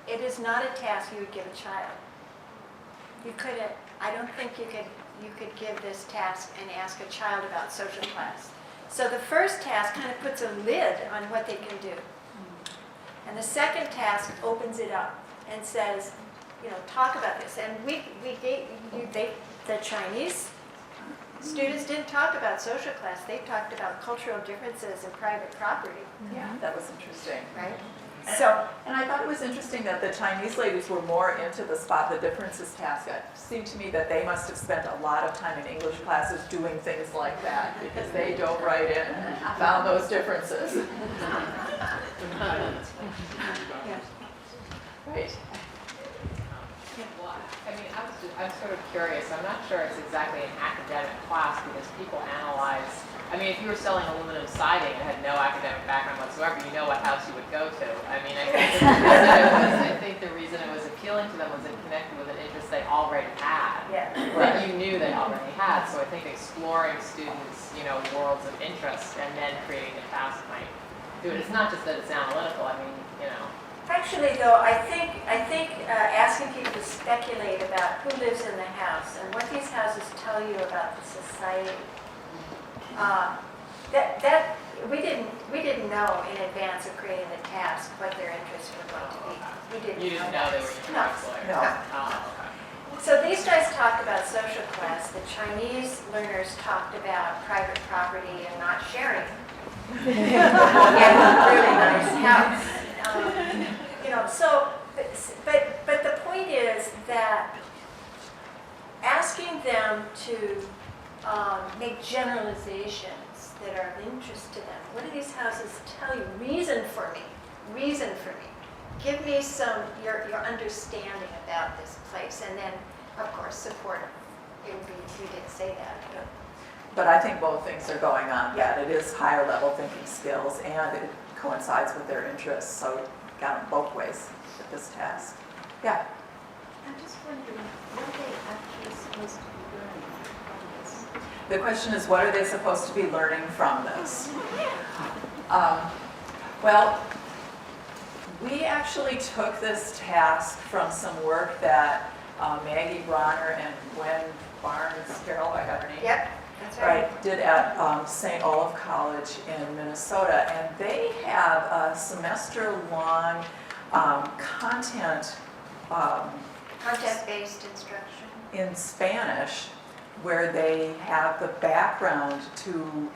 Speaker 3: it is not a task you would give a child. You couldn't, I don't think you could give this task and ask a child about social class. So the first task kind of puts a lid on what they can do. And the second task opens it up and says, you know, talk about this. And the Chinese students didn't talk about social class. They talked about cultural differences and private property.
Speaker 4: Yeah, that was interesting.
Speaker 3: Right?
Speaker 4: And I thought it was interesting that the Chinese ladies were more into the spot the differences task. It seemed to me that they must have spent a lot of time in English classes doing things like that because they dove right in and found those differences. Right.
Speaker 21: I mean, I'm sort of curious. I'm not sure it's exactly an academic class because people analyze. I mean, if you were selling aluminum siding and had no academic background whatsoever, you know what house you would go to. I mean, I think the reason it was appealing to them was it connected with an interest they already had.
Speaker 3: Yeah.
Speaker 21: That you knew they already had. So I think exploring students, you know, worlds of interest and then creating a task might do it. It's not just that it's analytical. I mean, you know.
Speaker 3: Actually, though, I think asking people to speculate about who lives in the house and what these houses tell you about the society, that we didn't know in advance of creating the task what their interests were going to be. We didn't.
Speaker 21: You didn't know they were economics lawyers.
Speaker 3: No.
Speaker 21: Oh, okay.
Speaker 3: So these guys talked about social class. The Chinese learners talked about private property and not sharing. And a really nice house. You know, so, but the point is that asking them to make generalizations that are of interest to them. What do these houses tell you? Reason for me. Give me your understanding about this place, and then, of course, support it. We didn't say that.
Speaker 4: But I think both things are going on. Yeah, it is higher level thinking skills and it coincides with their interests. So got them both ways with this task. Yeah.
Speaker 5: I'm just wondering, what are they actually supposed to be learning from this?
Speaker 4: The question is, what are they supposed to be learning from this? Well, we actually took this task from some work that Maggie Bronner and Gwen Barnes, Carol, I got her name?
Speaker 3: Yep, that's right.
Speaker 4: Did at St. Olaf College in Minnesota. And they have a semester-long content
Speaker 3: Content-based instruction.
Speaker 4: in Spanish where they have the background to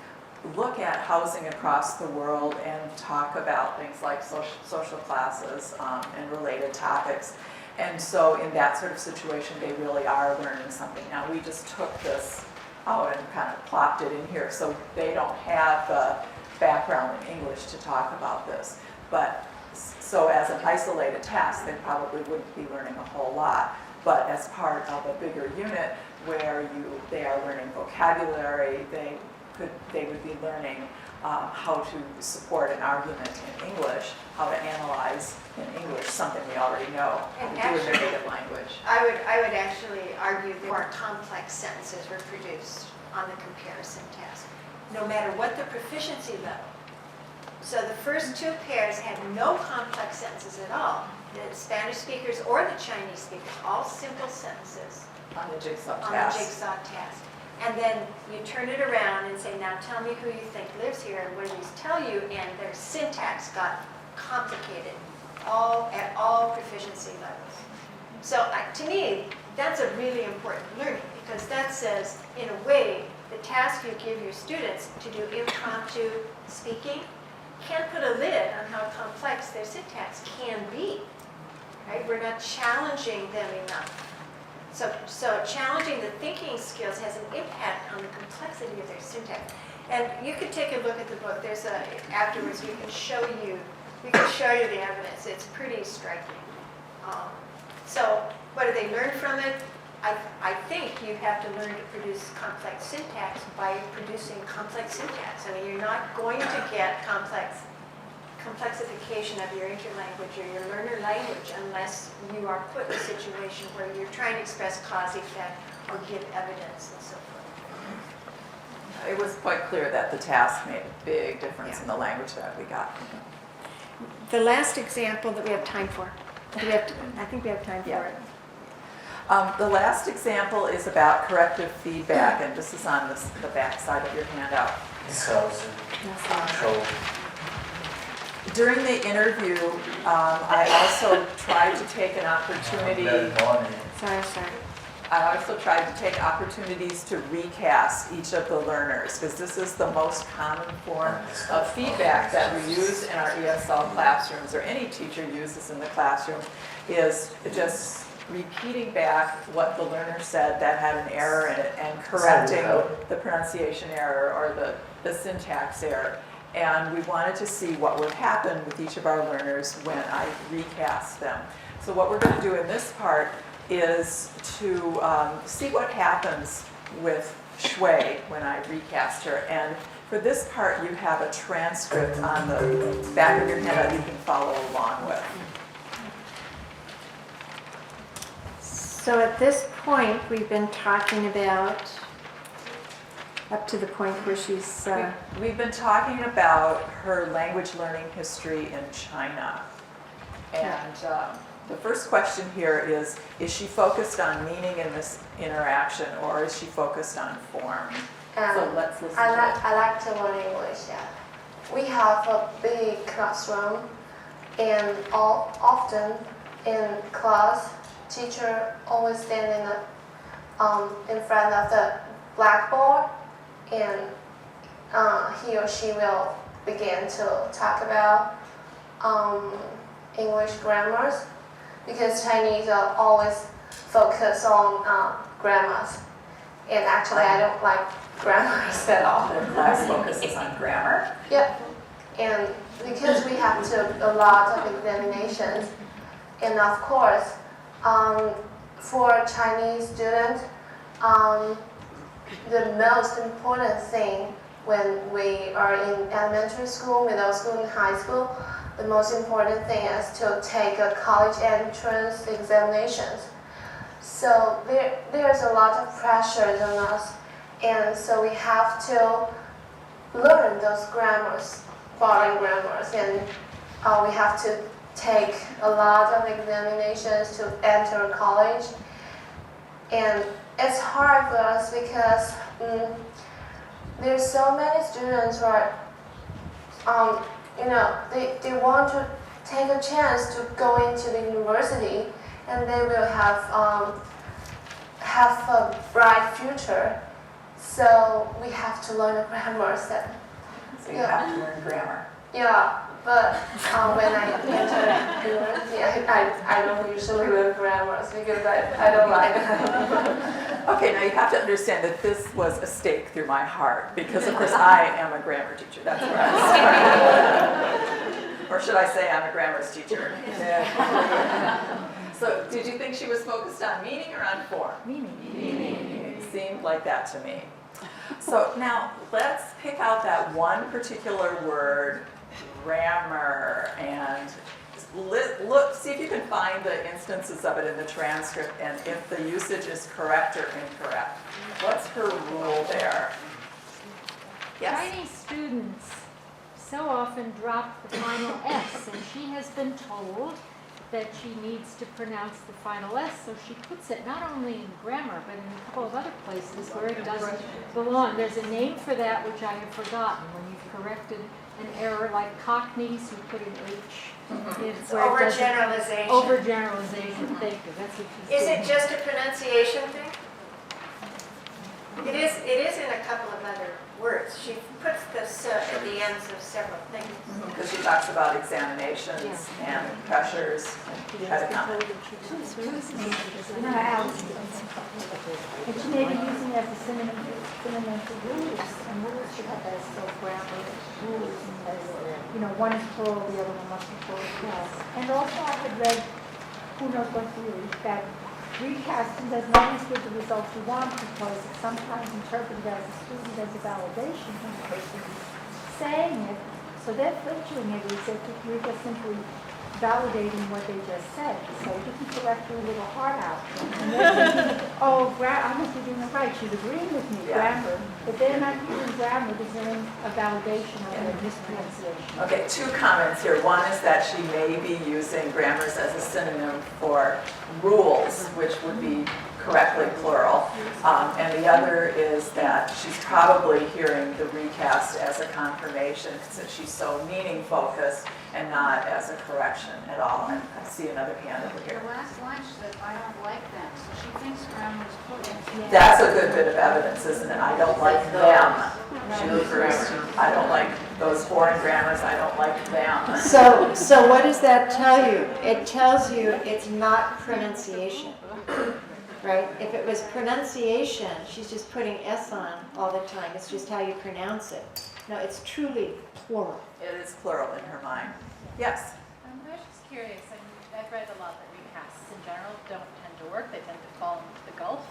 Speaker 4: look at housing across the world and talk about things like social classes and related topics. And so in that sort of situation, they really are learning something. Now, we just took this out and kind of plopped it in here, so they don't have the background in English to talk about this. But so as an isolated task, they probably wouldn't be learning a whole lot. But as part of a bigger unit where they are learning vocabulary, they would be learning how to support an argument in English, how to analyze in English something we already know, how to do in their native language.
Speaker 3: I would actually argue that more complex sentences were produced on the comparison task, no matter what the proficiency level. So the first two pairs had no complex sentences at all. The Spanish speakers or the Chinese speakers, all simple sentences.
Speaker 4: On the Jigsaw
Speaker 3: On
Speaker 4: Task.
Speaker 3: the Jigsaw Task. And then you turn it around and say, now tell me who you think lives here and what do these tell you, and their syntax got
Speaker 5: complicated, at all proficiency levels. So to me, that's a really important learning, because that says, in a way, the task you give your students to do impromptu speaking can't put a lid on how complex their syntax can be. Right? We're not challenging them enough. So challenging the thinking skills has an impact on the complexity of their syntax. And you could take a look at the book. There's afterwards we can show you the evidence. It's pretty striking. So what do they learn from it? I think you have to learn to produce complex syntax by producing complex syntax. I mean, you're not going to get complexification of your interlanguage or your learner language unless you are put in a situation where you're trying to express cause effect or give evidence and so forth.
Speaker 4: It was quite clear that the task made a big difference in the language that we got.
Speaker 5: The last example that we have time for. I think we have time for it.
Speaker 4: The last example is about corrective feedback, and this is on the back side of your handout. During the interview, I also tried to take an opportunity. I also tried to take opportunities to recast each of the learners, because this is the most common form of feedback that we use in our ESL classrooms, or any teacher uses in the classroom, is just repeating back what the learner said that had an error in it and correcting the pronunciation error or the syntax error. And we wanted to see what would happen with each of our learners when I recast them. So what we're going to do in this part is to see what happens with Shui when I recast her. And for this part, you have a transcript on the back of your handout you can follow along with.
Speaker 3: So at this point, we've been talking about, up to the point where she's...
Speaker 4: We've been talking about her language learning history in China. And the first question here is she focused on meaning in this interaction, or is she focused on form? So let's listen to it.
Speaker 15: I like to learn English, yeah. We have a big classroom, and often in class, teacher always standing in front of the blackboard, and he or she will begin to talk about English grammars, because Chinese are always focused on grammars, and actually I don't like grammars at all.
Speaker 4: The class focuses on grammar.
Speaker 15: Yep, and because we have a lot of examinations, and of course, for Chinese students, the most important thing when we are in elementary school, middle school, and high school, the most important thing is to take a college entrance examinations. So there's a lot of pressure on us, and so we have to learn those grammars, foreign grammars, and we have to take a lot of examinations to enter college. And it's hard for us because there's so many students who are, they want to take a chance to go into the university, and they will have a bright future. So we have to learn the grammars.
Speaker 4: So you have to learn grammar.
Speaker 15: Yeah, but when I enter university, I don't usually learn grammars because I don't like it.
Speaker 4: Okay, now you have to understand that this was a stake through my heart, because of course I am a grammar teacher. That's where I started. Or should I say I'm a grammars teacher? So did you think she was focused on meaning or on form? Meaning. It seemed like that to me. So now let's pick out that one particular word, grammar, and look, see if you can find the instances of it in the transcript and if the usage is correct or incorrect. What's her rule there? Yes?
Speaker 11: Chinese students so often drop the final S, and she has been told that she needs to pronounce the final S, so she puts it not only in grammar, but in a couple of other places where it doesn't belong. There's a name for that which I have forgotten. When you've corrected an error like Cockneys, you put an H.
Speaker 5: It's
Speaker 11: where it doesn't-
Speaker 5: overgeneralization.
Speaker 11: Overgeneralization, thank you, that's what she's
Speaker 5: Is
Speaker 11: doing.
Speaker 5: it just a pronunciation thing? It is in a couple of other words. She puts the "s" at the ends of several things.
Speaker 4: Because she talks about examinations and pressures and pedagog.
Speaker 11: No, Alice. And she may be using it as a synonym for rules, and rules should have that as still grammar, rules, as, one is plural, the other one must be plural, yes. And also I had read, who knows what theory, that recasting doesn't always give the results you want because it's sometimes interpreted as a student as a validation from the person who's saying it. So they're filtering it as if you're just simply validating what they just said. So you can correct your little heart out. And they're thinking, oh, I must be doing it right. She's agreeing with me, grammar. But they're not using grammar, they're doing a validation of a mispronunciation.
Speaker 4: Okay, 2 comments here. One is that she may be using grammars as a synonym for rules, which would be correctly plural. And the other is that she's probably hearing the recast as a confirmation since she's so meaning focused and not as a correction at all. And I see another hand over here.
Speaker 1: The last line said, I don't like them, so she thinks grammar is plural.
Speaker 4: That's a good bit of evidence, isn't it? I don't like them. She refers to, I don't like those foreign grammars, I don't like them.
Speaker 3: So what does that tell you? It tells you it's not pronunciation, right? If it was pronunciation, she's just putting S on all the time. It's just how you pronounce it. No, it's truly plural.
Speaker 4: It is plural in her mind. Yes?
Speaker 22: I was just curious. I've read a lot that recasts in general don't tend to work. They tend to fall into the gulf.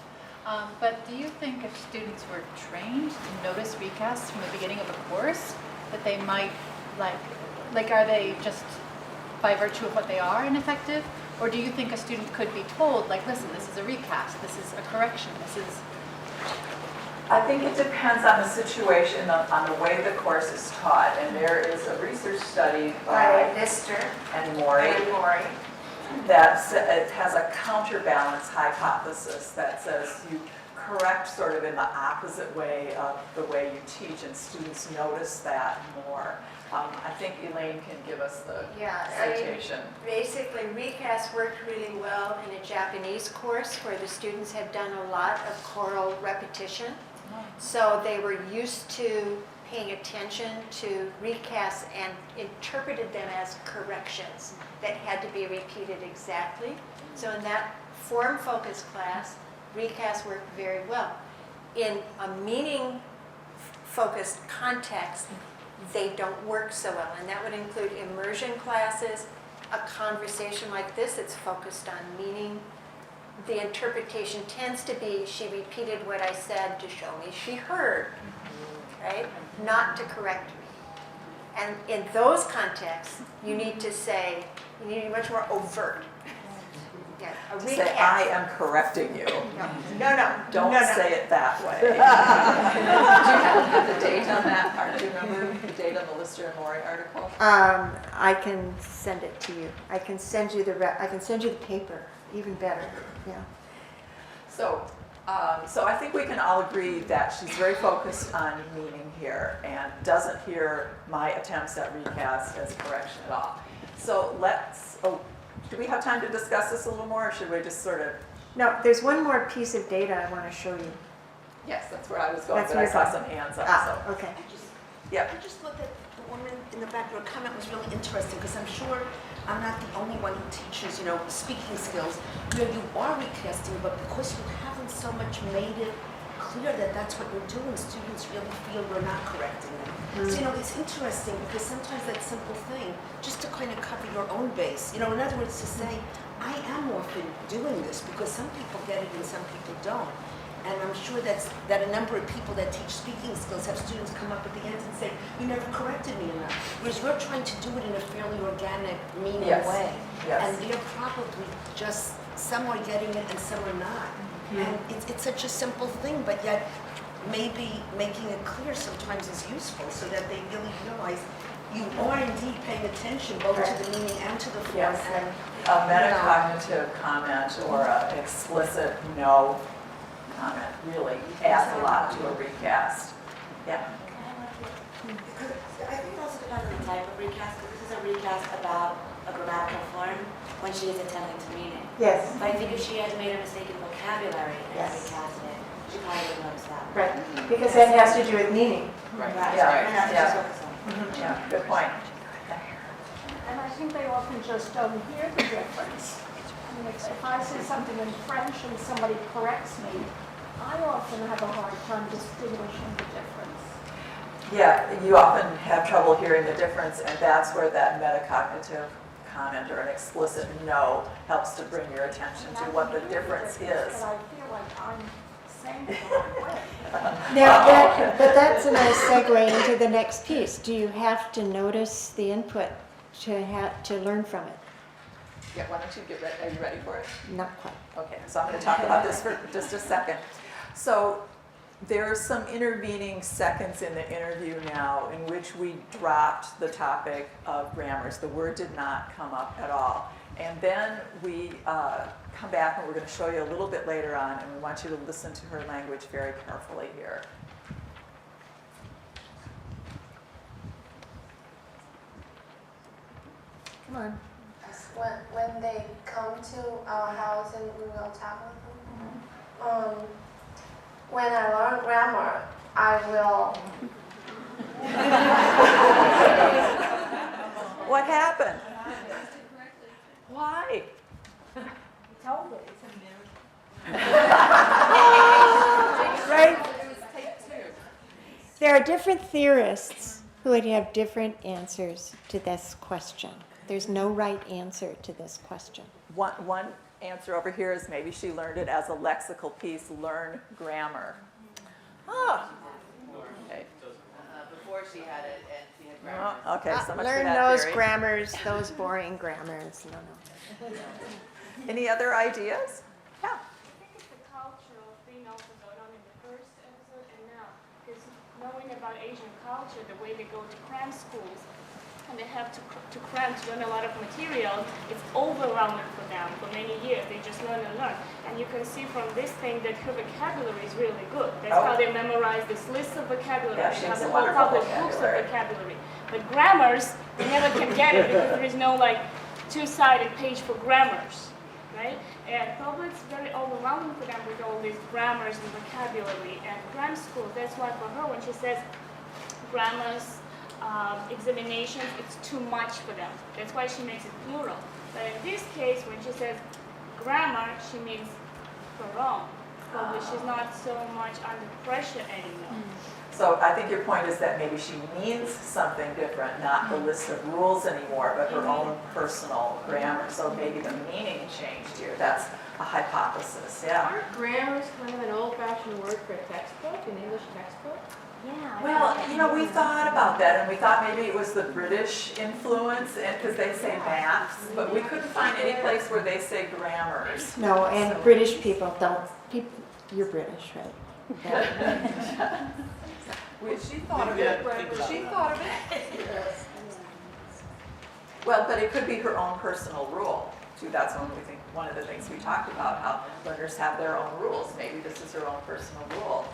Speaker 22: But do you think if students were trained to notice recasts from the beginning of a course, that they might, like are they just by virtue of what they are ineffective? Or do you think a student could be told, like, listen, this is a recast, this is a correction, this is...
Speaker 4: I think it depends on the situation, on the way the course is taught. And there is a research study by
Speaker 5: Lister
Speaker 4: and Mori that it has a counterbalance hypothesis that says you correct sort of in the opposite way of the way you teach, and students notice that more. I think Elaine can give us the citation.
Speaker 5: Basically, recast worked really well in a Japanese course where the students had done a lot of choral repetition. So they were used to paying attention to recasts and interpreted them as corrections that had to be repeated exactly. So in that form-focused class, recasts worked very well. In a meaning-focused context, they don't work so well, and that would include immersion classes, a conversation like this, it's focused on meaning. The interpretation tends to be, she repeated what I said to show me she heard, right? Not to correct me. And in those contexts, you need to say, you need to be much more overt. Yeah, a
Speaker 4: To say, I am correcting you.
Speaker 5: No.
Speaker 4: Don't say it that way. Do you have the date on that? Do you remember the date on the Lister and Mori article?
Speaker 3: I can send it to you. I can send you the paper, even better. Yeah.
Speaker 4: So I think we can all agree that she's very focused on meaning here and doesn't hear my attempts at recast as correction at all. So do we have time to discuss this a little more, or should we just sort of?
Speaker 3: No, there's one more piece of data I want to show you.
Speaker 4: Yes, that's where I was going, but I saw some hands up. So.
Speaker 3: Okay.
Speaker 4: Yeah.
Speaker 1: I just thought that the woman in the back row comment was really interesting because I'm sure I'm not the only one who teaches, speaking skills. You are recasting, but because you haven't so much made it clear that that's what you're doing, students really feel we're not correcting them. So, it's interesting because sometimes that simple thing, just to kind of cover your own base, in other words, to say, I am often doing this because some people get it and some people don't. And I'm sure that a number of people that teach speaking skills have students come up at the end and say, you never corrected me enough. Whereas we're trying to do it in a fairly organic, meaning way.
Speaker 4: Yes.
Speaker 1: And they're probably just, some are getting it and some are not. And it's such a simple thing, but yet maybe making it clear sometimes is useful so that they really realize you are indeed paying attention both to the meaning and to the form.
Speaker 4: Yes.
Speaker 1: And,
Speaker 4: A metacognitive comment or an explicit no comment really adds a lot to a recast. Yeah.
Speaker 2: Because I think it also depends on the type of recast, because this is a recast about a grammatical form when she is attending to meaning.
Speaker 5: Yes.
Speaker 2: But I think if she had made a mistake in vocabulary and
Speaker 5: Yes.
Speaker 2: recasted it, she probably would notice that.
Speaker 5: Right, because that has to do with meaning.
Speaker 2: Right.
Speaker 4: Yeah.
Speaker 2: And that's
Speaker 4: Yeah.
Speaker 2: just focus on.
Speaker 4: Yeah, good point.
Speaker 11: And I think they often just don't hear the difference. I mean, if I say something in French and somebody corrects me, I often have a hard time distinguishing the difference.
Speaker 4: Yeah, you often have trouble hearing the difference, and that's where that metacognitive comment or an explicit no helps to bring your attention to what the difference is.
Speaker 11: But I feel like I'm saying it the wrong way.
Speaker 3: Now, but that's a nice segue into the next piece. Do you have to notice the input to learn from it?
Speaker 4: Yeah, why don't you get ready? Are you ready for it?
Speaker 3: Not quite.
Speaker 4: Okay, so I'm going to talk about this for just a second. So there are some intervening seconds in the interview now in which we dropped the topic of grammars. The word did not come up at all. And then we come back and we're going to show you a little bit later on, and we want you to listen to her language very carefully here.
Speaker 3: Come on.
Speaker 15: When they come to our house and we will talk with them. When I learn grammar, I will.
Speaker 4: What happened? Why?
Speaker 11: Told it.
Speaker 3: Right? There are different theorists who would have different answers to this question. There's no right answer to this question.
Speaker 4: One answer over here is maybe she learned it as a lexical piece, learn grammar. Ah. Okay.
Speaker 19: Before she had it, and she had grammar.
Speaker 4: Oh, okay, so much for
Speaker 3: Learn
Speaker 4: that
Speaker 3: those
Speaker 4: theory.
Speaker 3: grammars, those boring grammars. No.
Speaker 4: Any other ideas? Yeah.
Speaker 16: I think it's the cultural thing also going on in the first episode and now. Because knowing about Asian culture, the way they go to cram schools, and they have to cram to learn a lot of material, it's overwhelming for them for many years. They just learn and learn. And you can see from this thing that her vocabulary is really good. That's how they memorize this list of vocabulary.
Speaker 4: Yeah,
Speaker 16: They
Speaker 4: she
Speaker 16: have
Speaker 4: has
Speaker 16: the
Speaker 4: a
Speaker 16: whole
Speaker 4: wonderful
Speaker 16: published books of
Speaker 4: vocabulary.
Speaker 16: vocabulary. But grammars, they never can get it because there is no like two-sided page for grammars. Right? And probably it's very overwhelming for them with all these grammars and vocabulary and grammar school. That's why for her, when she says grammars, examinations, it's too much for them. That's why she makes it plural. But in this case, when she says grammar, she means her own. Probably she's not so much under pressure anymore.
Speaker 4: So I think your point is that maybe she means something different, not the list of rules anymore, but her own personal grammar. So maybe the meaning changed here. That's a hypothesis, yeah.
Speaker 9: Aren't grammars kind of an old-fashioned word for a textbook, an English textbook?
Speaker 11: Yeah.
Speaker 4: Well, you know, we thought about that, and we thought maybe it was the British influence, and because they say maths, but we couldn't find any place where they say grammars.
Speaker 3: No, and
Speaker 4: So-
Speaker 3: British people don't. You're British, right?
Speaker 12: She thought of it. She thought of it.
Speaker 4: Well, but it could be her own personal rule, too. That's one of the things we talked about, how learners have their own rules. Maybe this is her own personal rule,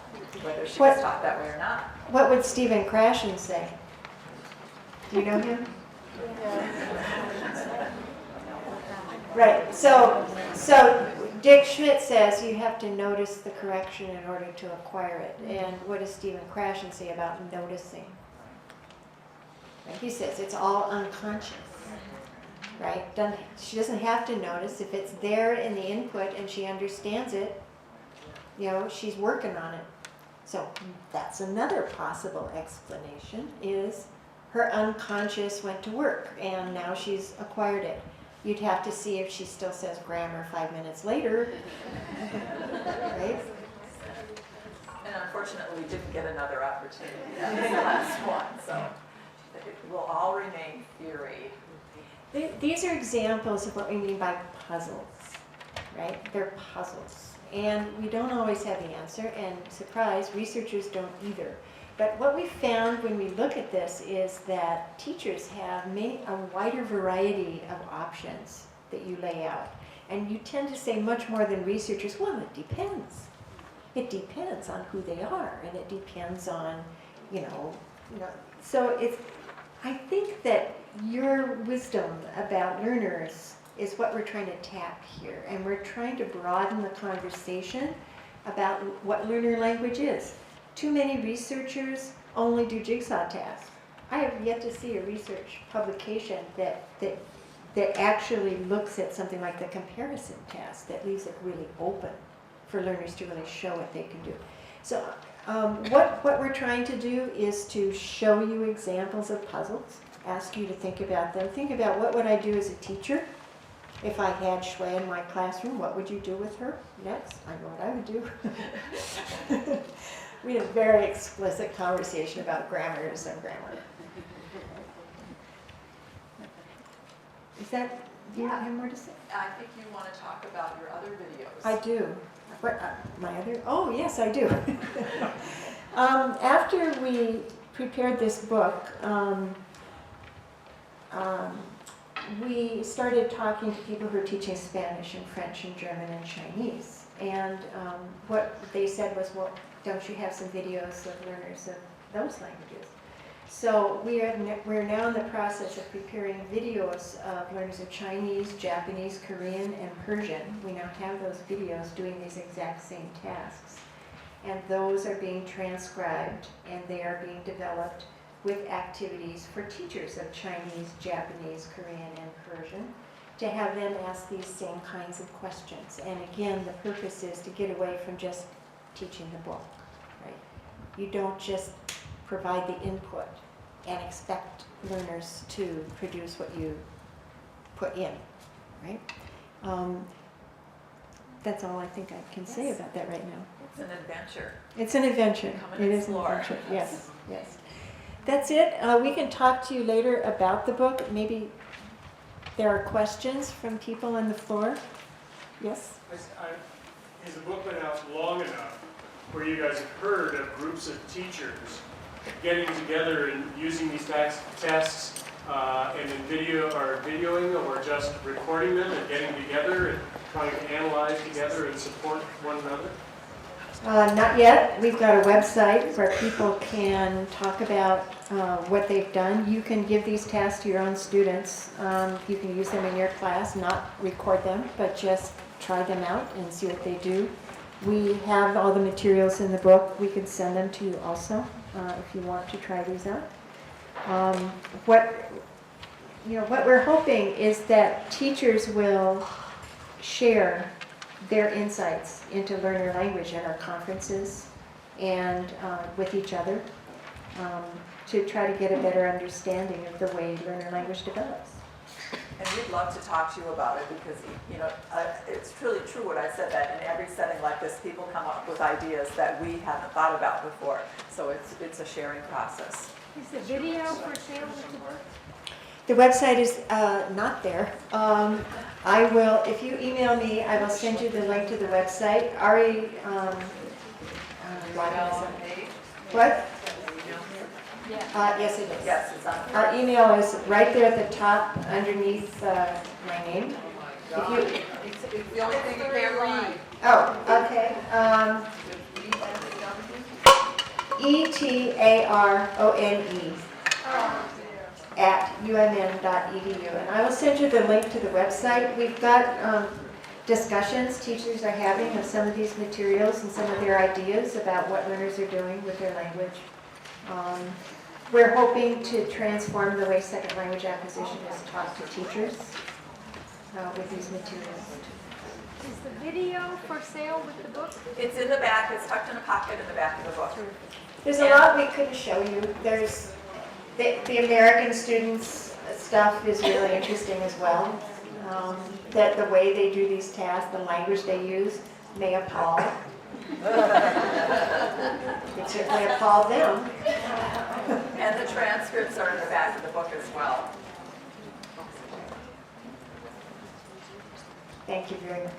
Speaker 4: whether she was taught that way or not.
Speaker 3: What would Stephen Krashen say? Do you know him? Right. So Dick Schmidt says you have to notice the correction in order to acquire it. And what does Stephen Krashen say about noticing? Right? He says it's all unconscious. Right? She doesn't have to notice. If it's there in the input and she understands it, you know, she's working on it. So that's another possible explanation, is her unconscious went to work and now she's acquired it. You'd have to see if she still says grammar 5 minutes later. Right?
Speaker 4: And unfortunately, we didn't get another opportunity. That was the last one, so it will all remain theory.
Speaker 3: These are examples of what we mean by puzzles, right? They're puzzles. And we don't always have the answer, and surprise, researchers don't either. But what we found when we look at this is that teachers have a wider variety of options that you lay out. And you tend to say much more than researchers, well, it depends. It depends on who they are, and it depends on, so I think that your wisdom about learners is what we're trying to tap here, and we're trying to broaden the conversation about what learner language is. Too many researchers only do Jigsaw Task. I have yet to see a research publication that actually looks at something like the comparison task, that leaves it really open for learners to really show what they can do. So what we're trying to do is to show you examples of puzzles, ask you to think about them. Think about, what would I do as a teacher? If I had Shui in my classroom, what would you do with her next? I know what I would do. We had a very explicit conversation about grammars and grammar. Is that, do you have more to say?
Speaker 4: I think you want to talk about your other videos.
Speaker 3: I do. What, my other, oh yes, I do. After we prepared this book, we started talking to people who are teaching Spanish and French and German and Chinese. And what they said was, well, don't you have some videos of learners of those languages? So we're now in the process of preparing videos of learners of Chinese, Japanese, Korean, and Persian. We now have those videos doing these exact same tasks. And those are being transcribed, and they are being developed with activities for teachers of Chinese, Japanese, Korean, and Persian to have them ask these same kinds of questions. And again, the purpose is to get away from just teaching the book, right? You don't just provide the input and expect learners to produce what you put in, right? That's all I think I can say about that right now.
Speaker 4: It's an adventure.
Speaker 3: It's an adventure.
Speaker 4: Come and
Speaker 3: It is an
Speaker 4: explore.
Speaker 3: adventure. Yes, yes. That's it. We can talk to you later about the book. Maybe there are questions from people on the floor. Yes?
Speaker 20: Has the book been out long enough where you guys have heard of groups of teachers getting together and using these tasks and in videoing or just recording them and getting together and trying to analyze together and support one another?
Speaker 3: Not yet. We've got a website where people can talk about what they've done. You can give these tasks to your own students. You can use them in your class, not record them, but just try them out and see what they do. We have all the materials in the book. We can send them to you also if you want to try these out. What we're hoping is that teachers will share their insights into learner language at our conferences and with each other to try to get a better understanding of the way learner language develops.
Speaker 4: And we'd love to talk to you about it because, it's truly true what I said, that in every setting like this, people come up with ideas that we haven't thought about before. So it's a sharing process.
Speaker 11: Is the video for sale with the book?
Speaker 3: The website is not there. I will, if you email me, I will send you the link to the website. Ari, what? Yes, it is.
Speaker 4: Yes, it's on.
Speaker 3: Our email is right there at the top underneath my name.
Speaker 4: It's the only thing you can't read.
Speaker 3: Oh, okay. ETARONE @umn.edu, and I will send you the link to the website. We've got discussions teachers are having of some of these materials and some of their ideas about what learners are doing with their language. We're hoping to transform the way second language acquisition is taught to teachers with these materials.
Speaker 11: Is the video for sale with the book?
Speaker 4: It's in the back. It's tucked in a pocket in the back of the book.
Speaker 3: There's a lot we couldn't show you. There's the American students stuff is really interesting as well. That the way they do these tasks, the language they use, may appall. It certainly appalled them.
Speaker 4: And the transcripts are in the back of the book as well.
Speaker 3: Thank you very much.